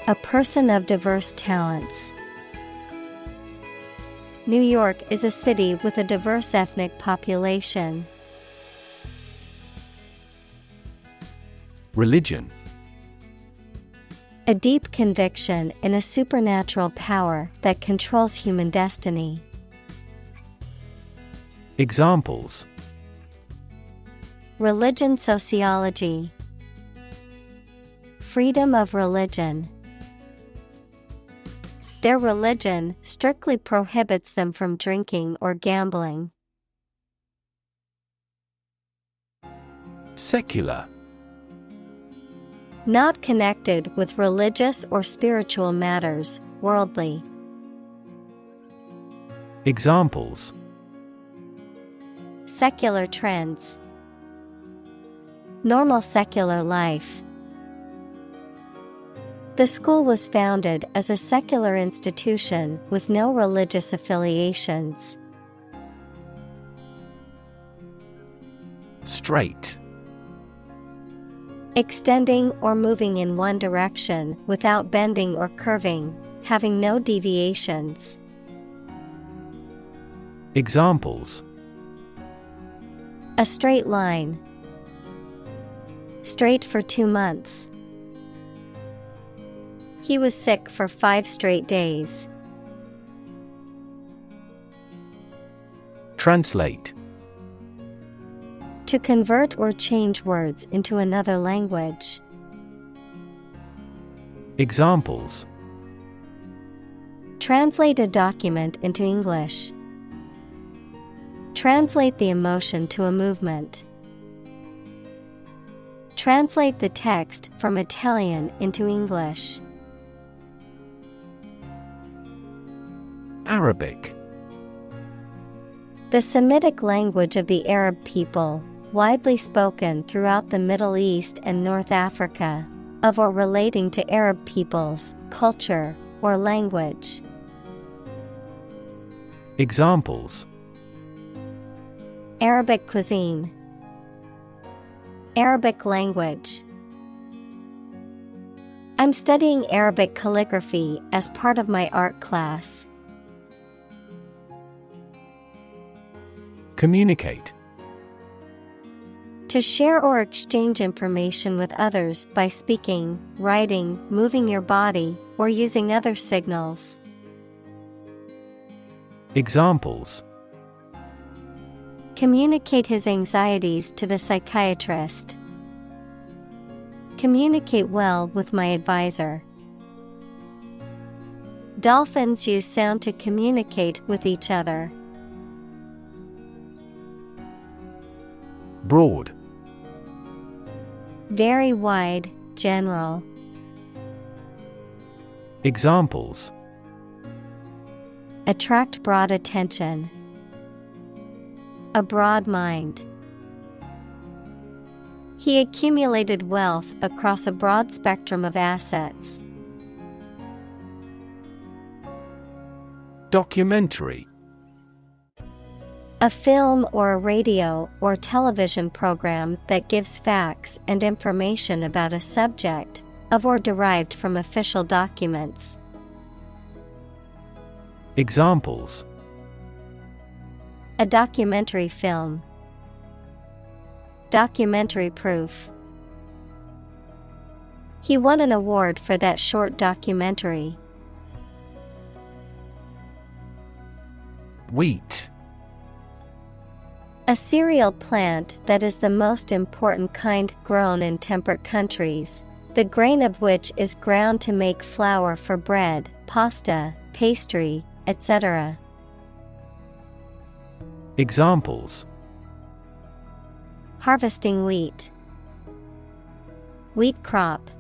A person of diverse talents. New York is a city with a diverse ethnic population. Religion. A deep conviction in a supernatural power that controls human destiny. Examples: Religion sociology. Freedom of religion. Their religion strictly prohibits them from drinking or gambling. Secular. Not connected with religious or spiritual matters, worldly. Examples: Secular trends. Normal secular life. The school was founded as a secular institution with no religious affiliations. Straight. Extending or moving in one direction without bending or curving, having no deviations. Examples: A straight line. Straight for 2 months. He was sick for 5 straight days. Translate. To convert or change words into another language. Examples: Translate a document into English. Translate the emotion to a movement. Translate the text from Italian into English. Arabic. The Semitic language of the Arab people, widely spoken throughout the Middle East and North Africa, of or relating to Arab peoples, culture, or language. Examples: Arabic cuisine, Arabic language. I'm studying Arabic calligraphy as part of my art class. Communicate. To share or exchange information with others by speaking, writing, moving your body, or using other signals. Examples: Communicate his anxieties to the psychiatrist. Communicate well with my advisor. Dolphins use sound to communicate with each other. Broad. Very wide, general. Examples: Attract broad attention. A broad mind. He accumulated wealth across a broad spectrum of assets. Documentary. A film or a radio or television program that gives facts and information about a subject, of or derived from official documents. Examples: A documentary film. Documentary proof. He won an award for that short documentary. Wheat. A cereal plant that is the most important kind grown in temperate countries, the grain of which is ground to make flour for bread, pasta, pastry, etc. Examples: Harvesting wheat. Wheat crop.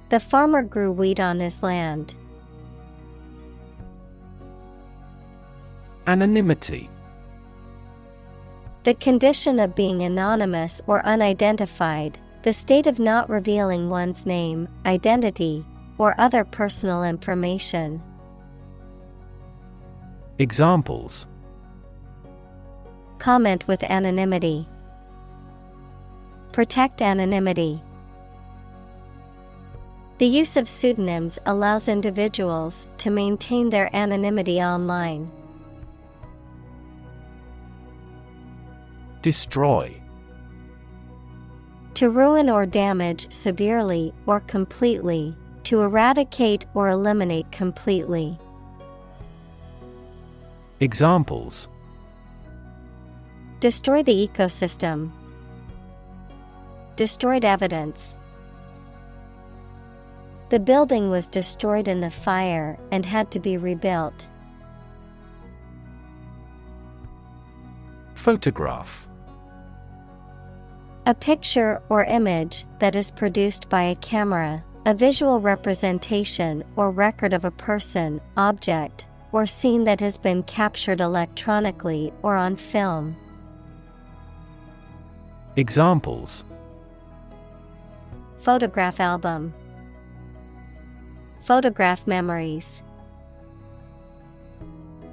The farmer grew wheat on his land. Anonymity. The condition of being anonymous or unidentified, the state of not revealing one's name, identity, or other personal information. Examples: Comment with anonymity. Protect anonymity. The use of pseudonyms allows individuals to maintain their anonymity online. Destroy. To ruin or damage severely or completely, to eradicate or eliminate completely. Examples: Destroy the ecosystem. Destroyed evidence. The building was destroyed in the fire and had to be rebuilt. Photograph. A picture or image that is produced by a camera, a visual representation or record of a person, object, or scene that has been captured electronically or on film. Examples: Photograph album. Photograph memories.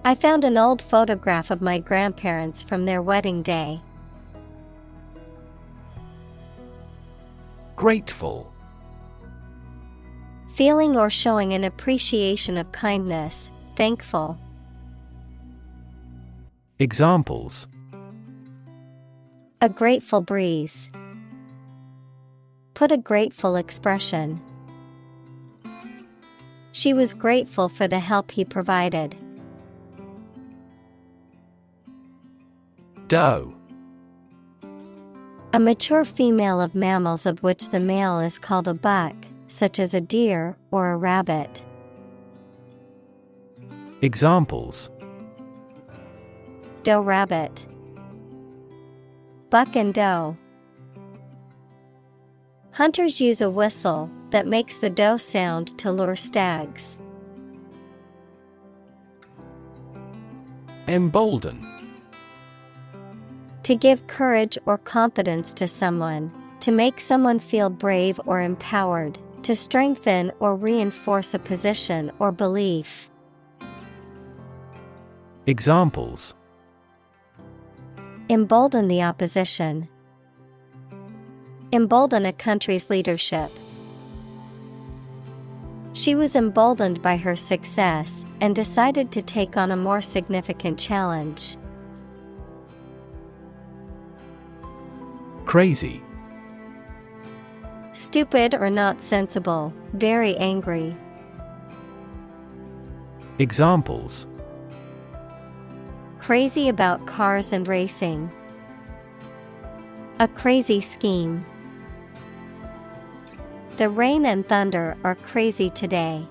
I found an old photograph of my grandparents from their wedding day. Grateful. Feeling or showing an appreciation of kindness, thankful. Examples: A grateful breeze. Put a grateful expression. She was grateful for the help he provided. Doe. A mature female of mammals of which the male is called a buck, such as a deer or a rabbit. Examples: Doe rabbit. Buck and doe. Hunters use a whistle that makes the doe sound to lure stags. Embolden. To give courage or confidence to someone, to make someone feel brave or empowered, to strengthen or reinforce a position or belief. Examples: Embolden the opposition. Embolden a country's leadership. She was emboldened by her success and decided to take on a more significant challenge. Crazy. Stupid or not sensible, very angry. Examples: Crazy about cars and racing. A crazy scheme. The rain and thunder are crazy today.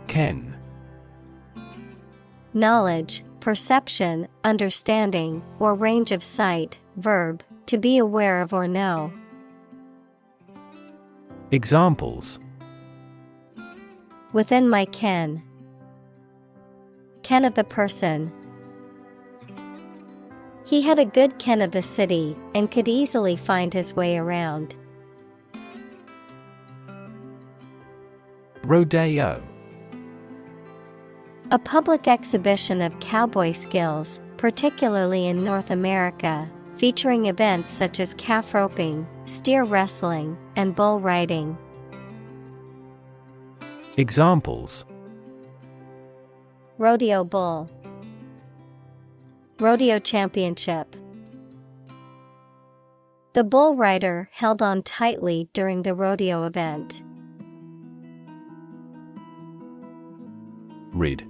Ken. Knowledge, perception, understanding, or range of sight. Verb, to be aware of or know. Examples: Within my ken. Ken of the person. He had a good ken of the city and could easily find his way around. Rodeo. A public exhibition of cowboy skills, particularly in North America, featuring events such as calf roping, steer wrestling, and bull riding. Examples: Rodeo bull. Rodeo championship. The bull rider held on tightly during the rodeo event. Rid.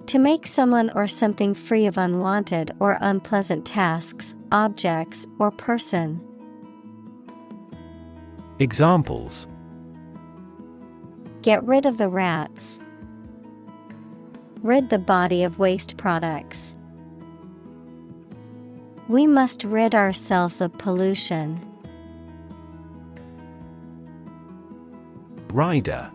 To make someone or something free of unwanted or unpleasant tasks, objects, or person. Examples: Get rid of the rats. Rid the body of waste products. We must rid ourselves of pollution. Rider.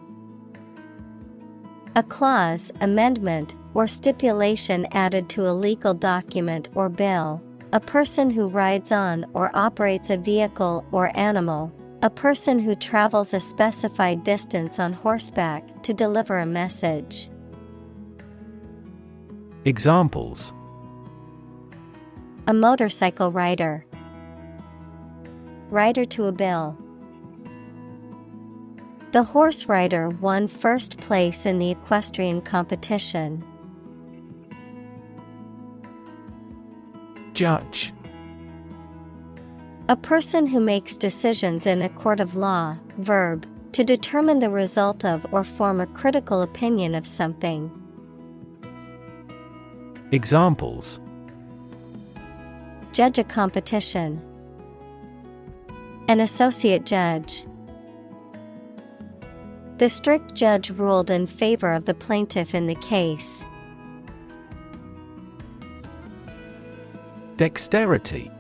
A clause, amendment, or stipulation added to a legal document or bill. A person who rides on or operates a vehicle or animal. A person who travels a specified distance on horseback to deliver a message. Examples: A motorcycle rider. Rider to a bill. The horse rider won first place in the equestrian competition. Judge. A person who makes decisions in a court of law. Verb, to determine the result of or form a critical opinion of something. Examples: Judge a competition. An associate judge. The strict judge ruled in favor of the plaintiff in the case. Dexterity.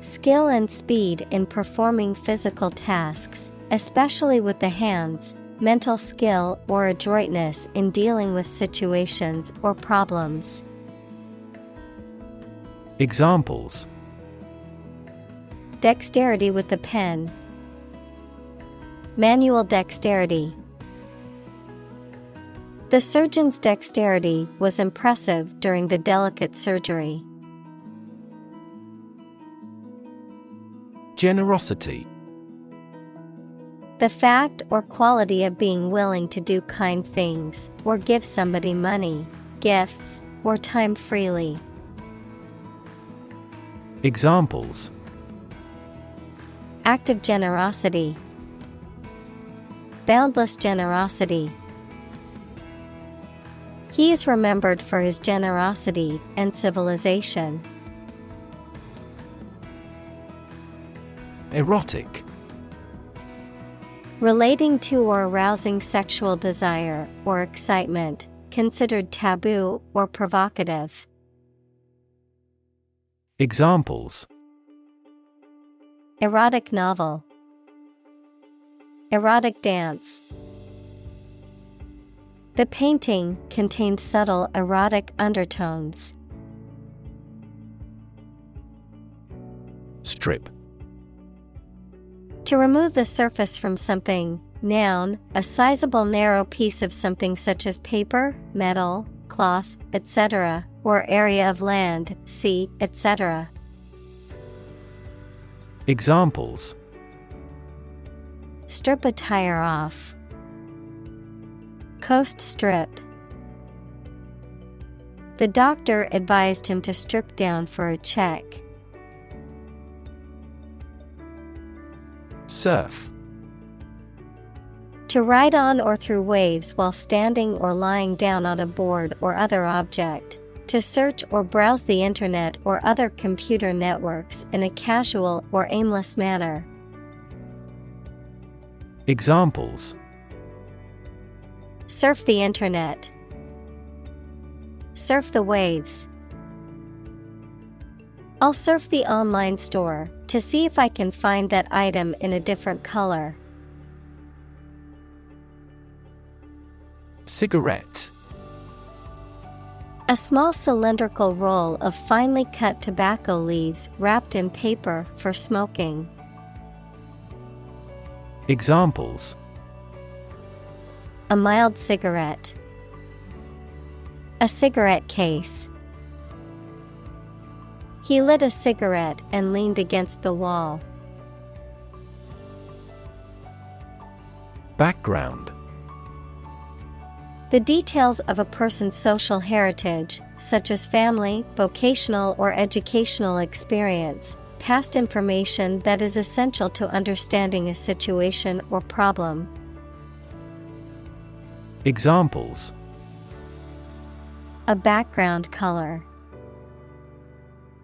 Skill and speed in performing physical tasks, especially with the hands, mental skill or adroitness in dealing with situations or problems. Examples: Dexterity with the pen. Manual dexterity. The surgeon's dexterity was impressive during the delicate surgery. Generosity. The fact or quality of being willing to do kind things, or give somebody money, gifts, or time freely. Examples: Act of generosity. Boundless generosity. He is remembered for his generosity and civilization. Erotic. Relating to or arousing sexual desire or excitement, considered taboo or provocative. Examples: Erotic novel. Erotic dance. The painting contained subtle erotic undertones. Strip. To remove the surface from something. Noun, a sizable narrow piece of something such as paper, metal, cloth, etc., or area of land, sea, etc. Examples: Strip a tire off. Coast strip. The doctor advised him to strip down for a check. Surf. To ride on or through waves while standing or lying down on a board or other object. To search or browse the internet or other computer networks in a casual or aimless manner. Examples: Surf the internet. Surf the waves. I'll surf the online store to see if I can find that item in a different color. Cigarette. A small cylindrical roll of finely cut tobacco leaves wrapped in paper for smoking. Examples: A mild cigarette. A cigarette case. He lit a cigarette and leaned against the wall. Background. The details of a person's social heritage, such as family, vocational or educational experience, past information that is essential to understanding a situation or problem. Examples: A background color.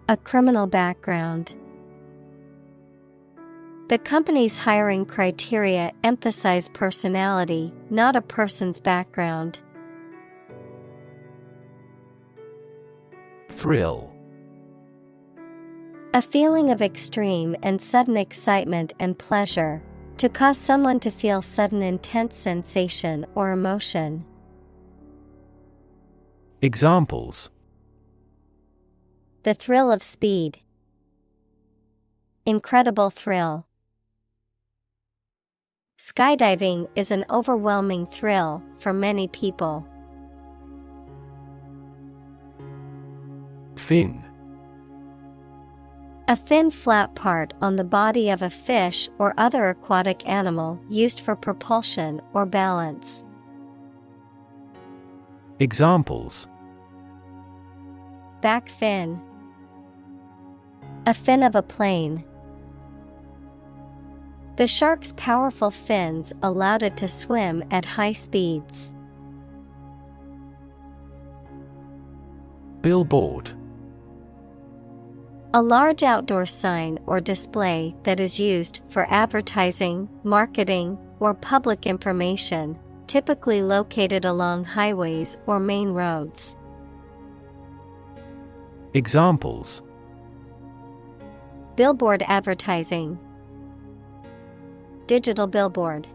A criminal background. The company's hiring criteria emphasize personality, not a person's background. Thrill. A feeling of extreme and sudden excitement and pleasure, to cause someone to feel sudden intense sensation or emotion. Examples: The thrill of speed. Incredible thrill. Skydiving is an overwhelming thrill for many people. Fin. A thin flat part on the body of a fish or other aquatic animal used for propulsion or balance. Examples: Back fin. A fin of a plane. The shark's powerful fins allowed it to swim at high speeds. Billboard. A large outdoor sign or display that is used for advertising, marketing, or public information, typically located along highways or main roads. Examples: Billboard advertising. Digital billboard.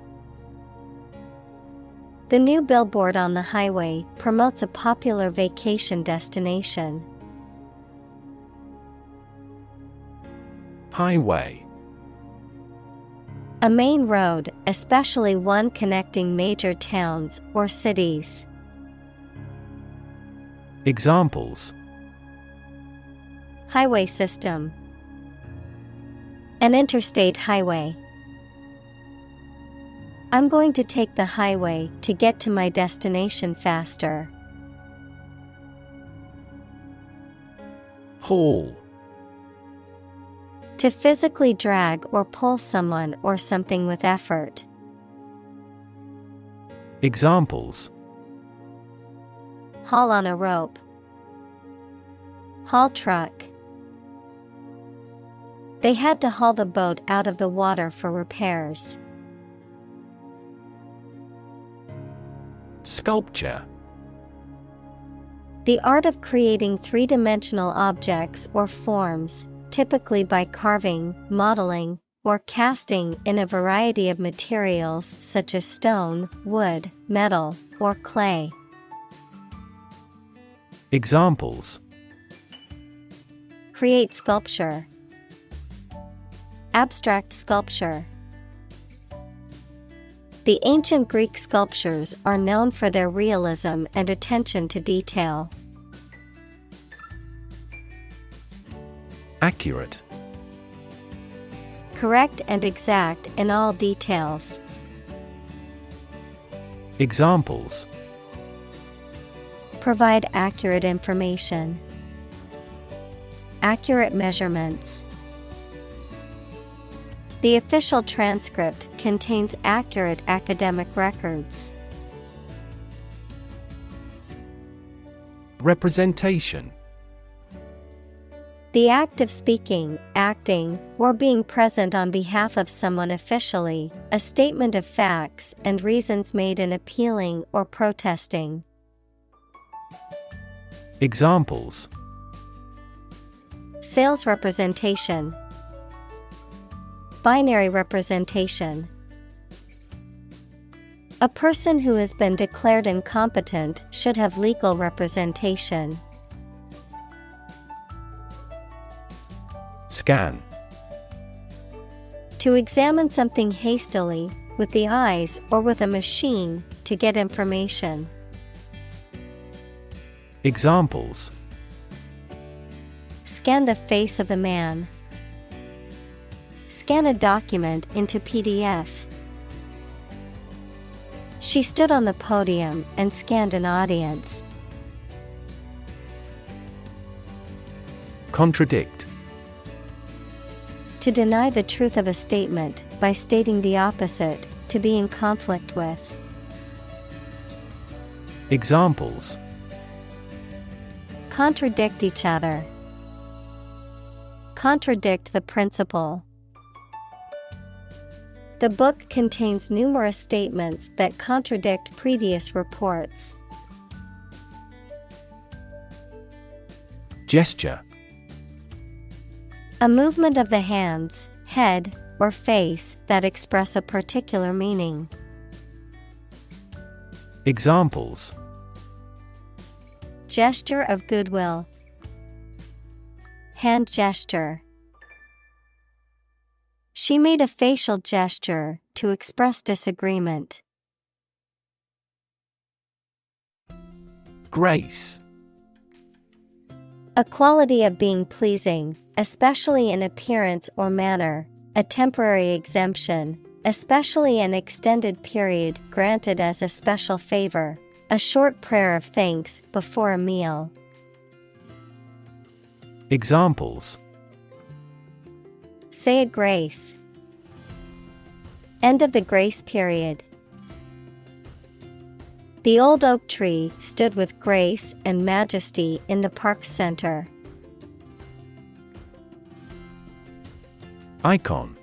The new billboard on the highway promotes a popular vacation destination. Highway. A main road, especially one connecting major towns or cities. Examples: Highway system. An interstate highway. I'm going to take the highway to get to my destination faster. Haul. To physically drag or pull someone or something with effort. Examples: Haul on a rope. Haul truck. They had to haul the boat out of the water for repairs. Sculpture. The art of creating three-dimensional objects or forms, typically by carving, modeling, or casting in a variety of materials such as stone, wood, metal, or clay. Examples: Create sculpture. Abstract sculpture. The ancient Greek sculptures are known for their realism and attention to detail. Accurate. Correct and exact in all details. Examples: Provide accurate information. Accurate measurements. The official transcript contains accurate academic records. Representation. The act of speaking, acting, or being present on behalf of someone officially, a statement of facts and reasons made in appealing or protesting. Examples: Sales representation. Binary representation. A person who has been declared incompetent should have legal representation. Scan. To examine something hastily, with the eyes or with a machine, to get information. Examples: Scan the face of a man. Scan a document into PDF. She stood on the podium and scanned an audience. Contradict. To deny the truth of a statement by stating the opposite, to be in conflict with. Examples: Contradict each other. Contradict the principle. The book contains numerous statements that contradict previous reports. Gesture. A movement of the hands, head, or face that express a particular meaning. Examples: Gesture of goodwill. Hand gesture. She made a facial gesture to express disagreement. Grace. A quality of being pleasing, especially in appearance or manner, a temporary exemption, especially an extended period granted as a special favor, a short prayer of thanks before a meal. Examples: Say a grace. End of the grace period. The old oak tree stood with grace and majesty in the park center. Icon.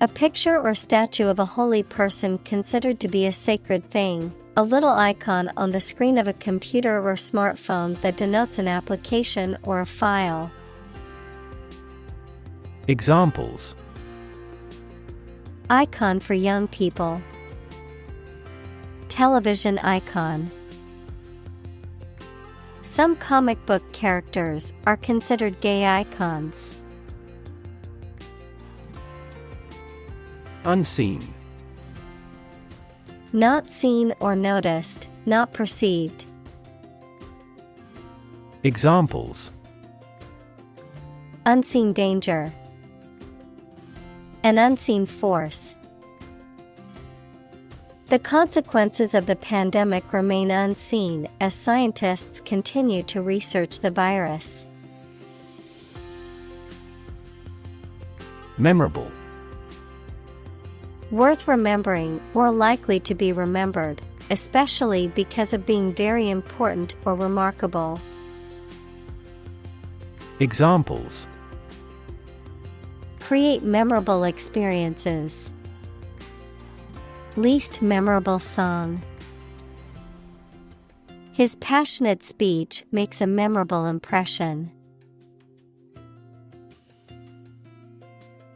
A picture or statue of a holy person considered to be a sacred thing, a little icon on the screen of a computer or smartphone that denotes an application or a file. Examples: Icon for young people. Television icon. Some comic book characters are considered gay icons. Unseen. Not seen or noticed, not perceived. Examples: Unseen danger. An unseen force. The consequences of the pandemic remain unseen as scientists continue to research the virus. Memorable. Worth remembering or likely to be remembered, especially because of being very important or remarkable. Examples: Create memorable experiences. Least memorable song. His passionate speech makes a memorable impression.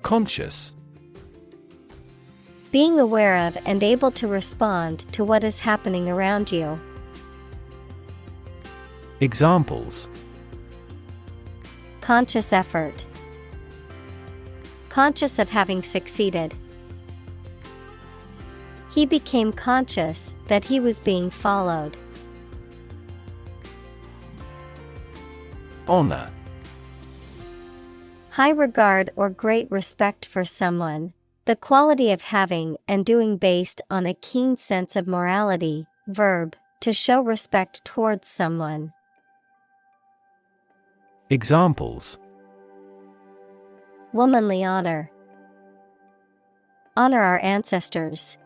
Conscious. Being aware of and able to respond to what is happening around you. Examples: Conscious effort. Conscious of having succeeded. He became conscious that he was being followed. Honor. High regard or great respect for someone, the quality of having and doing based on a keen sense of morality. Verb, to show respect towards someone. Examples: Womanly honor. Honor our ancestors.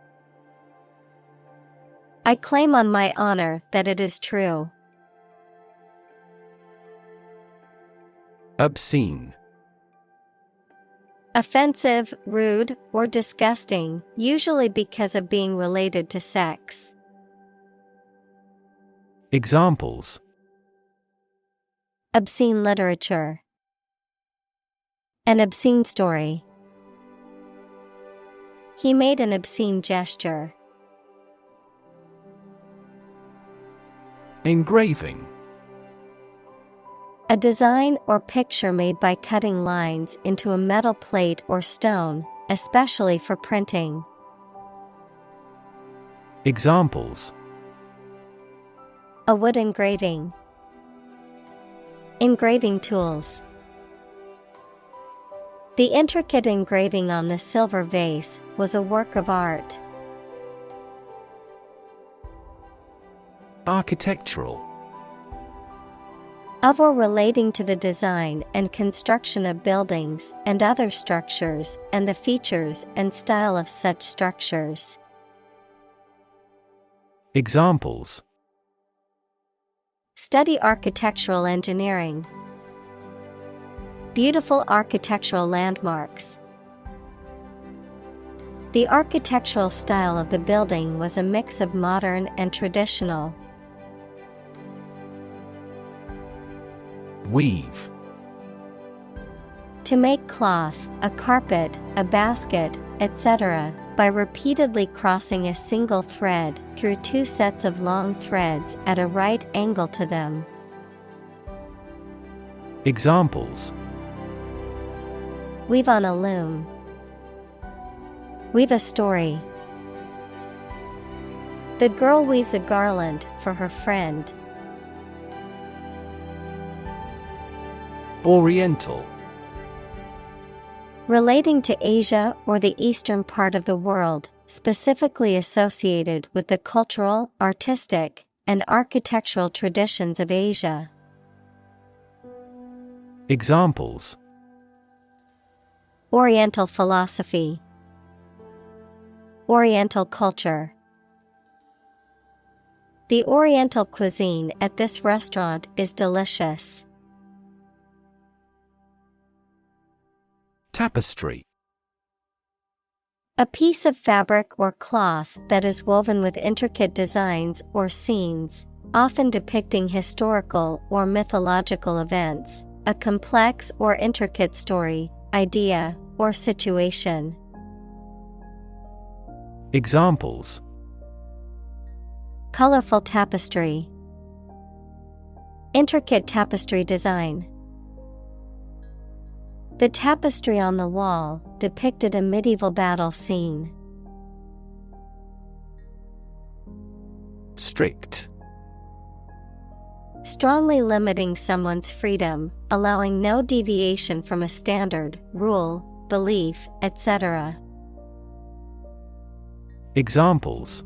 I claim on my honor that it is true. Obscene. Offensive, rude, or disgusting, usually because of being related to sex. Examples: Obscene literature. An obscene story. He made an obscene gesture. Engraving. A design or picture made by cutting lines into a metal plate or stone, especially for printing. Examples: A wood engraving. Engraving tools. The intricate engraving on the silver vase was a work of art. Architectural. Of or relating to the design and construction of buildings and other structures and the features and style of such structures. Examples: Study architectural engineering. Beautiful architectural landmarks. The architectural style of the building was a mix of modern and traditional. Weave. To make cloth, a carpet, a basket, etc., by repeatedly crossing a single thread through two sets of long threads at a right angle to them. Examples: Weave on a loom. Weave a story. The girl weaves a garland for her friend. Oriental. Relating to Asia or the eastern part of the world, specifically associated with the cultural, artistic, and architectural traditions of Asia. Examples: Oriental philosophy. Oriental culture. The Oriental cuisine at this restaurant is delicious. Tapestry. A piece of fabric or cloth that is woven with intricate designs or scenes, often depicting historical or mythological events, a complex or intricate story, idea, or situation. Examples: Colorful tapestry. Intricate tapestry design. The tapestry on the wall depicted a medieval battle scene. Strict. Strongly limiting someone's freedom, allowing no deviation from a standard, rule, belief, etc. Examples: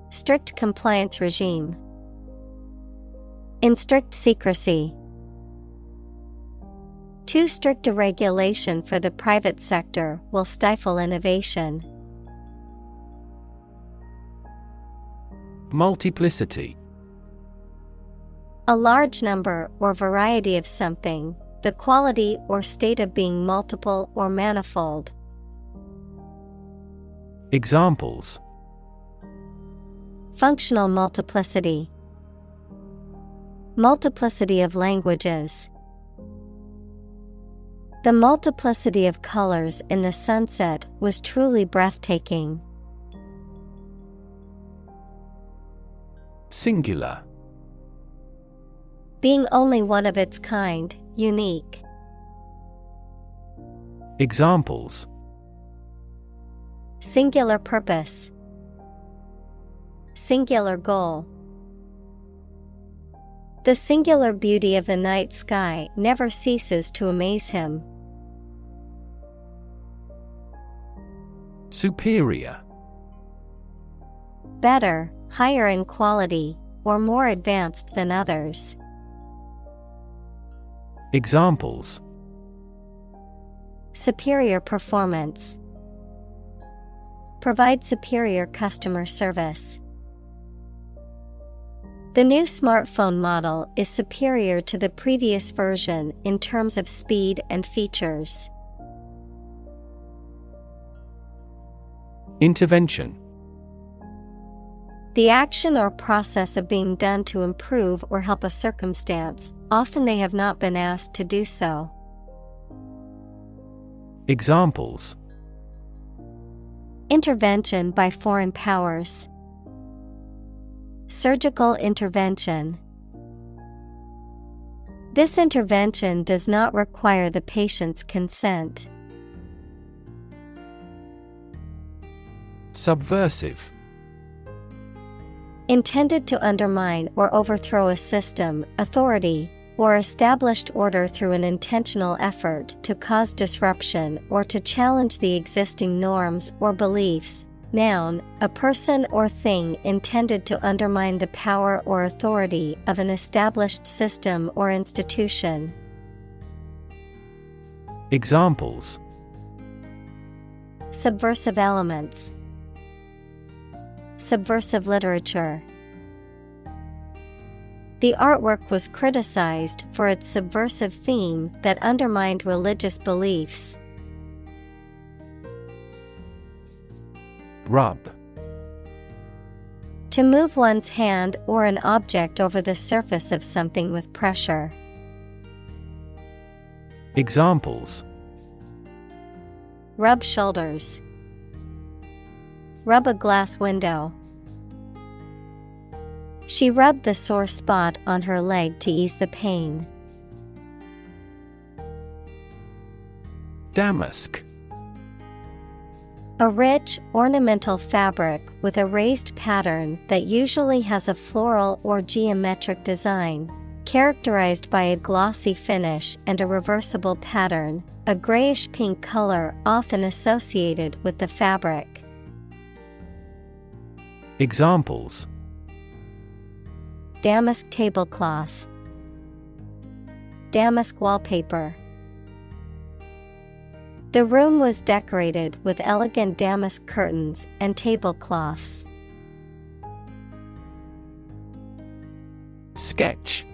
Strict compliance regime. In strict secrecy. Too strict a regulation for the private sector will stifle innovation. Multiplicity. A large number or variety of something, the quality or state of being multiple or manifold. Examples: Functional multiplicity. Multiplicity of languages. The multiplicity of colors in the sunset was truly breathtaking. Singular. Being only one of its kind, unique. Examples: Singular purpose. Singular goal. The singular beauty of the night sky never ceases to amaze him. Superior. Better, higher in quality, or more advanced than others. Examples: Superior performance. Provide superior customer service. The new smartphone model is superior to the previous version in terms of speed and features. Intervention. The action or process of being done to improve or help a circumstance, often they have not been asked to do so. Examples: Intervention by foreign powers. Surgical intervention. This intervention does not require the patient's consent. Subversive. Intended to undermine or overthrow a system, authority, or established order through an intentional effort to cause disruption or to challenge the existing norms or beliefs. Noun, a person or thing intended to undermine the power or authority of an established system or institution. Examples: Subversive elements. Subversive literature. The artwork was criticized for its subversive theme that undermined religious beliefs. Rub. To move one's hand or an object over the surface of something with pressure. Examples: Rub shoulders. Rub a glass window. She rubbed the sore spot on her leg to ease the pain. Damask. A rich, ornamental fabric with a raised pattern that usually has a floral or geometric design, characterized by a glossy finish and a reversible pattern, a grayish-pink color often associated with the fabric. Examples: Damask tablecloth. Damask wallpaper. The room was decorated with elegant damask curtains and tablecloths. Sketch.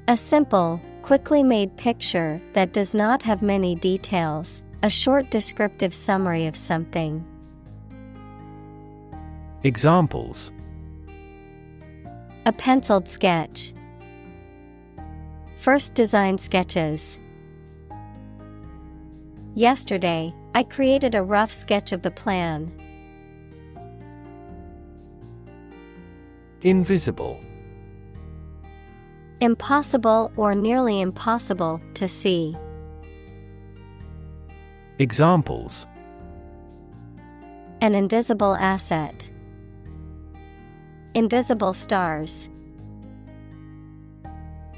A simple, quickly made picture that does not have many details, a short descriptive summary of something. Examples: A penciled sketch. First design sketches. Yesterday, I created a rough sketch of the plan. Invisible. Impossible or nearly impossible to see. Examples: An invisible asset. Invisible stars.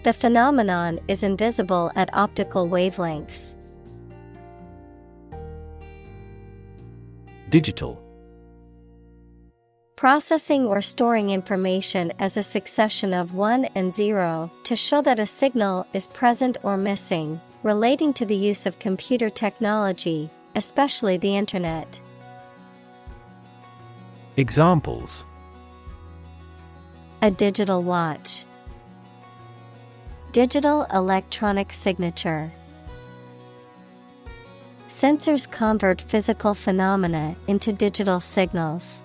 The phenomenon is invisible at optical wavelengths. Digital. Processing or storing information as a succession of 1 and 0 to show that a signal is present or missing, relating to the use of computer technology, especially the Internet. Examples: A digital watch. Digital electronic signature. Sensors convert physical phenomena into digital signals.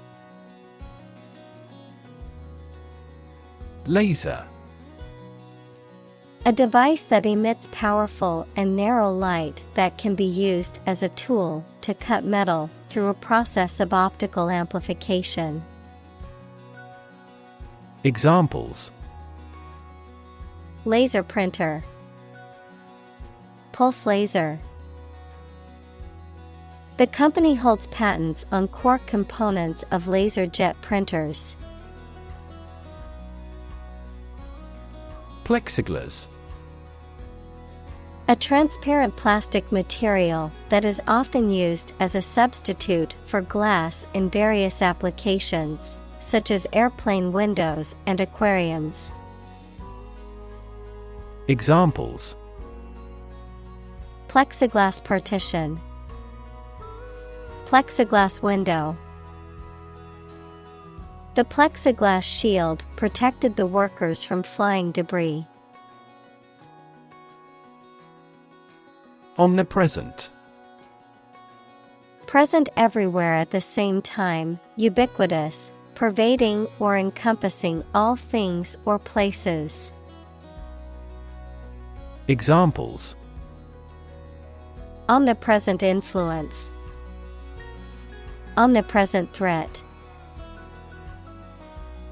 Laser. A device that emits powerful and narrow light that can be used as a tool to cut metal through a process of optical amplification. Examples: Laser printer, pulse laser. The company holds patents on core components of laser jet printers. Plexiglass. A transparent plastic material that is often used as a substitute for glass in various applications, such as airplane windows and aquariums. Examples: Plexiglass partition, plexiglass window. The plexiglass shield protected the workers from flying debris. Omnipresent. Present everywhere at the same time, ubiquitous, pervading or encompassing all things or places. Examples: Omnipresent influence, omnipresent threat.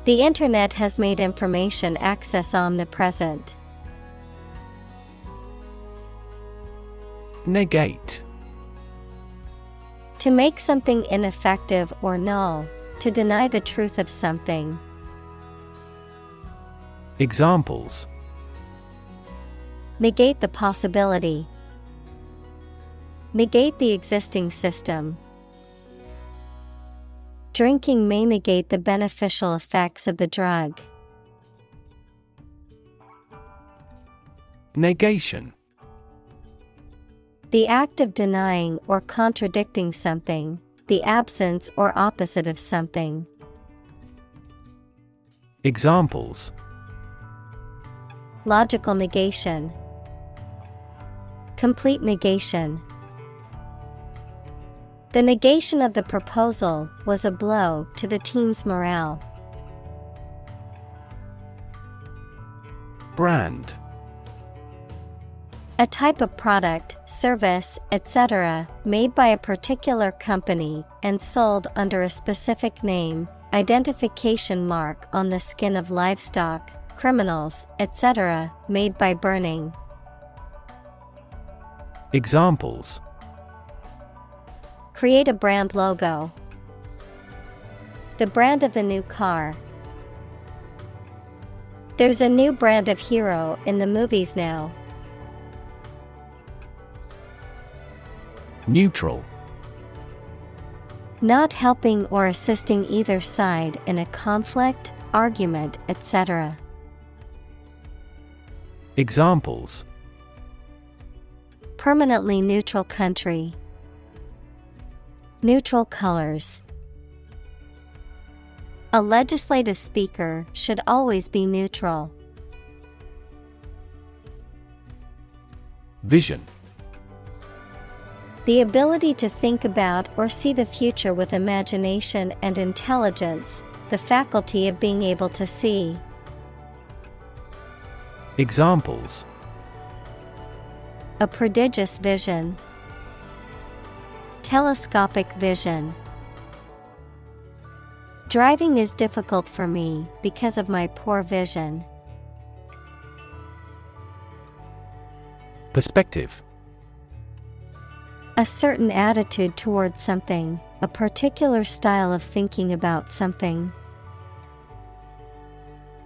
The internet has made information access omnipresent. Negate. To make something ineffective or null, to deny the truth of something. Examples: Negate the possibility. Negate the existing system. Drinking may negate the beneficial effects of the drug. Negation. The act of denying or contradicting something, the absence or opposite of something. Examples: Logical negation, complete negation. The negation of the proposal was a blow to the team's morale. Brand. A type of product, service, etc., made by a particular company and sold under a specific name, identification mark on the skin of livestock, criminals, etc., made by burning. Examples: Create a brand logo. The brand of the new car. There's a new brand of hero in the movies now. Neutral. Not helping or assisting either side in a conflict, argument, etc. Examples: Permanently neutral country. Neutral colors. A legislative speaker should always be neutral. Vision. The ability to think about or see the future with imagination and intelligence, the faculty of being able to see. Examples: A prodigious vision. Telescopic vision. Driving is difficult for me because of my poor vision. Perspective. A certain attitude towards something, a particular style of thinking about something.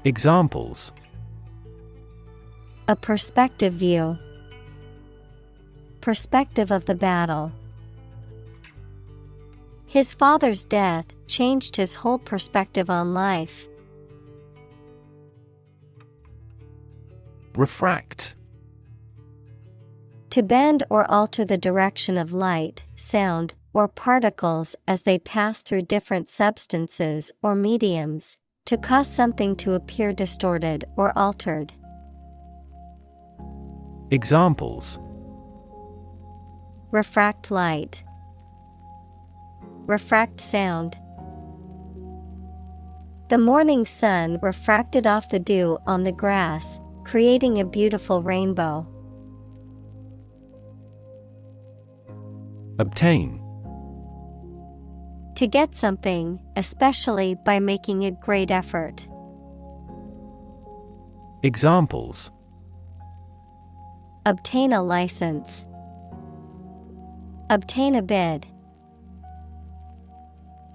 Examples: A perspective view. Perspective of the battle. His father's death changed his whole perspective on life. Refract. To bend or alter the direction of light, sound, or particles as they pass through different substances or mediums, to cause something to appear distorted or altered. Examples: Refract light. Refract sound. The morning sun refracted off the dew on the grass, creating a beautiful rainbow. Obtain. To get something, especially by making a great effort. Examples: Obtain a license. Obtain a bid.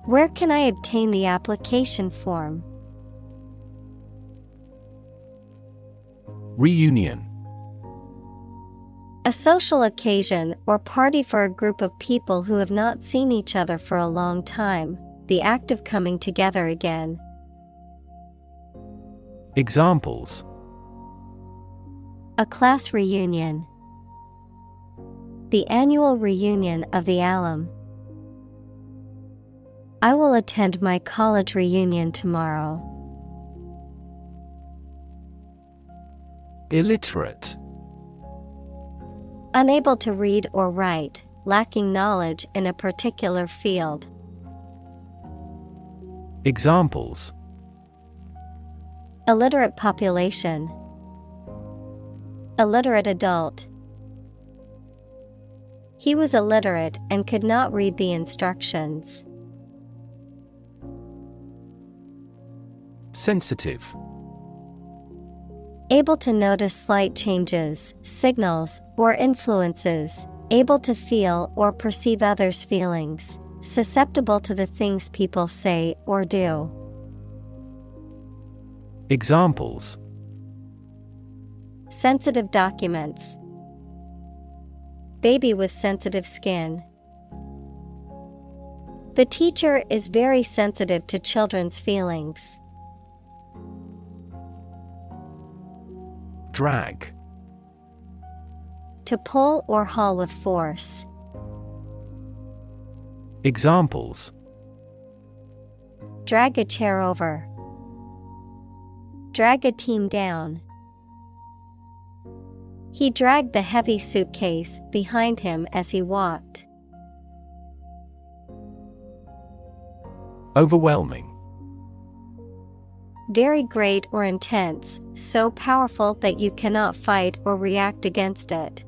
Where can I obtain the application form? Reunion. A social occasion or party for a group of people who have not seen each other for a long time, the act of coming together again. Examples: A class reunion. The annual reunion of the alum. I will attend my college reunion tomorrow. Illiterate. Unable to read or write, lacking knowledge in a particular field. Examples: Illiterate population. Illiterate adult. He was illiterate and could not read the instructions. Sensitive. Able to notice slight changes, signals, or influences, able to feel or perceive others' feelings, susceptible to the things people say or do. Examples: Sensitive documents. Baby with sensitive skin. The teacher is very sensitive to children's feelings. Drag. To pull or haul with force. Examples: Drag a chair over. Drag a team down. He dragged the heavy suitcase behind him as he walked. Overwhelming. Very great or intense, so powerful that you cannot fight or react against it.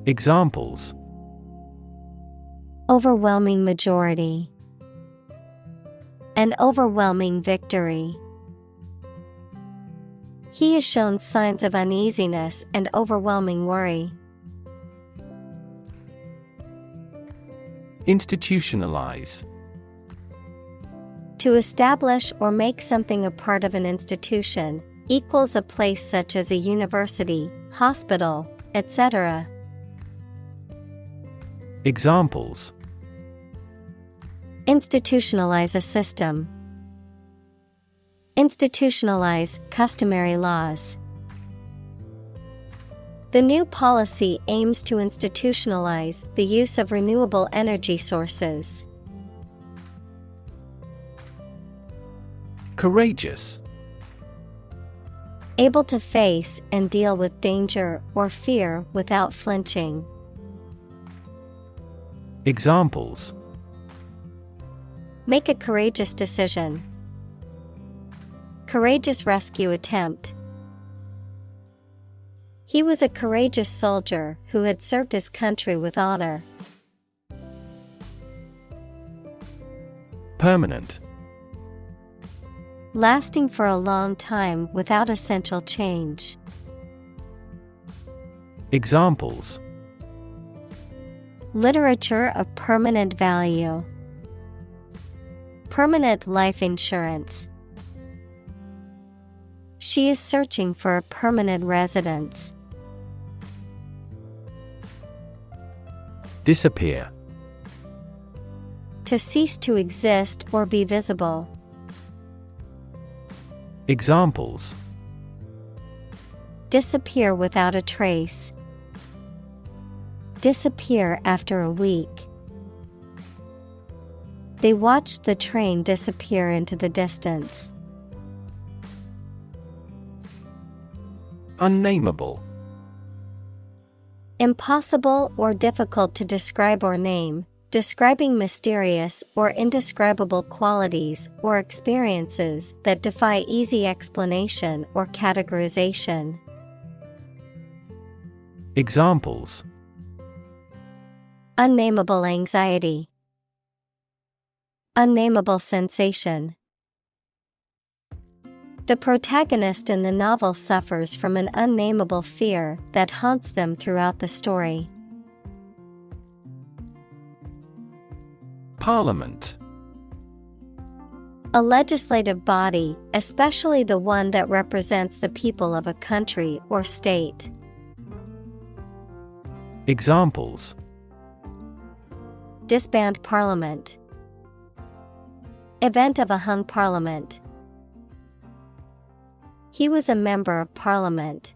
Examples: Overwhelming majority. An overwhelming victory. He has shown signs of uneasiness and overwhelming worry. Institutionalize. To establish or make something a part of an institution, equals a place such as a university, hospital, etc. Examples: Institutionalize a system. Institutionalize customary laws. The new policy aims to institutionalize the use of renewable energy sources. Courageous. Able to face and deal with danger or fear without flinching. Examples: Make a courageous decision. Courageous rescue attempt. He was a courageous soldier who had served his country with honor. Permanent. Lasting for a long time without essential change. Examples: Literature of permanent value. Permanent life insurance. She is searching for a permanent residence. Disappear. To cease to exist or be visible. Examples: Disappear without a trace. Disappear after a week. They watched the train disappear into the distance. Unnameable. Impossible or difficult to describe or name, Describing mysterious or indescribable qualities or experiences that defy easy explanation or categorization. Examples: Unnameable anxiety. Unnameable sensation. The protagonist in the novel suffers from an unnameable fear that haunts them throughout the story. Parliament. A legislative body, especially the one that represents the people of a country or state. Examples: Disband parliament. Event of a hung parliament. He was a member of parliament.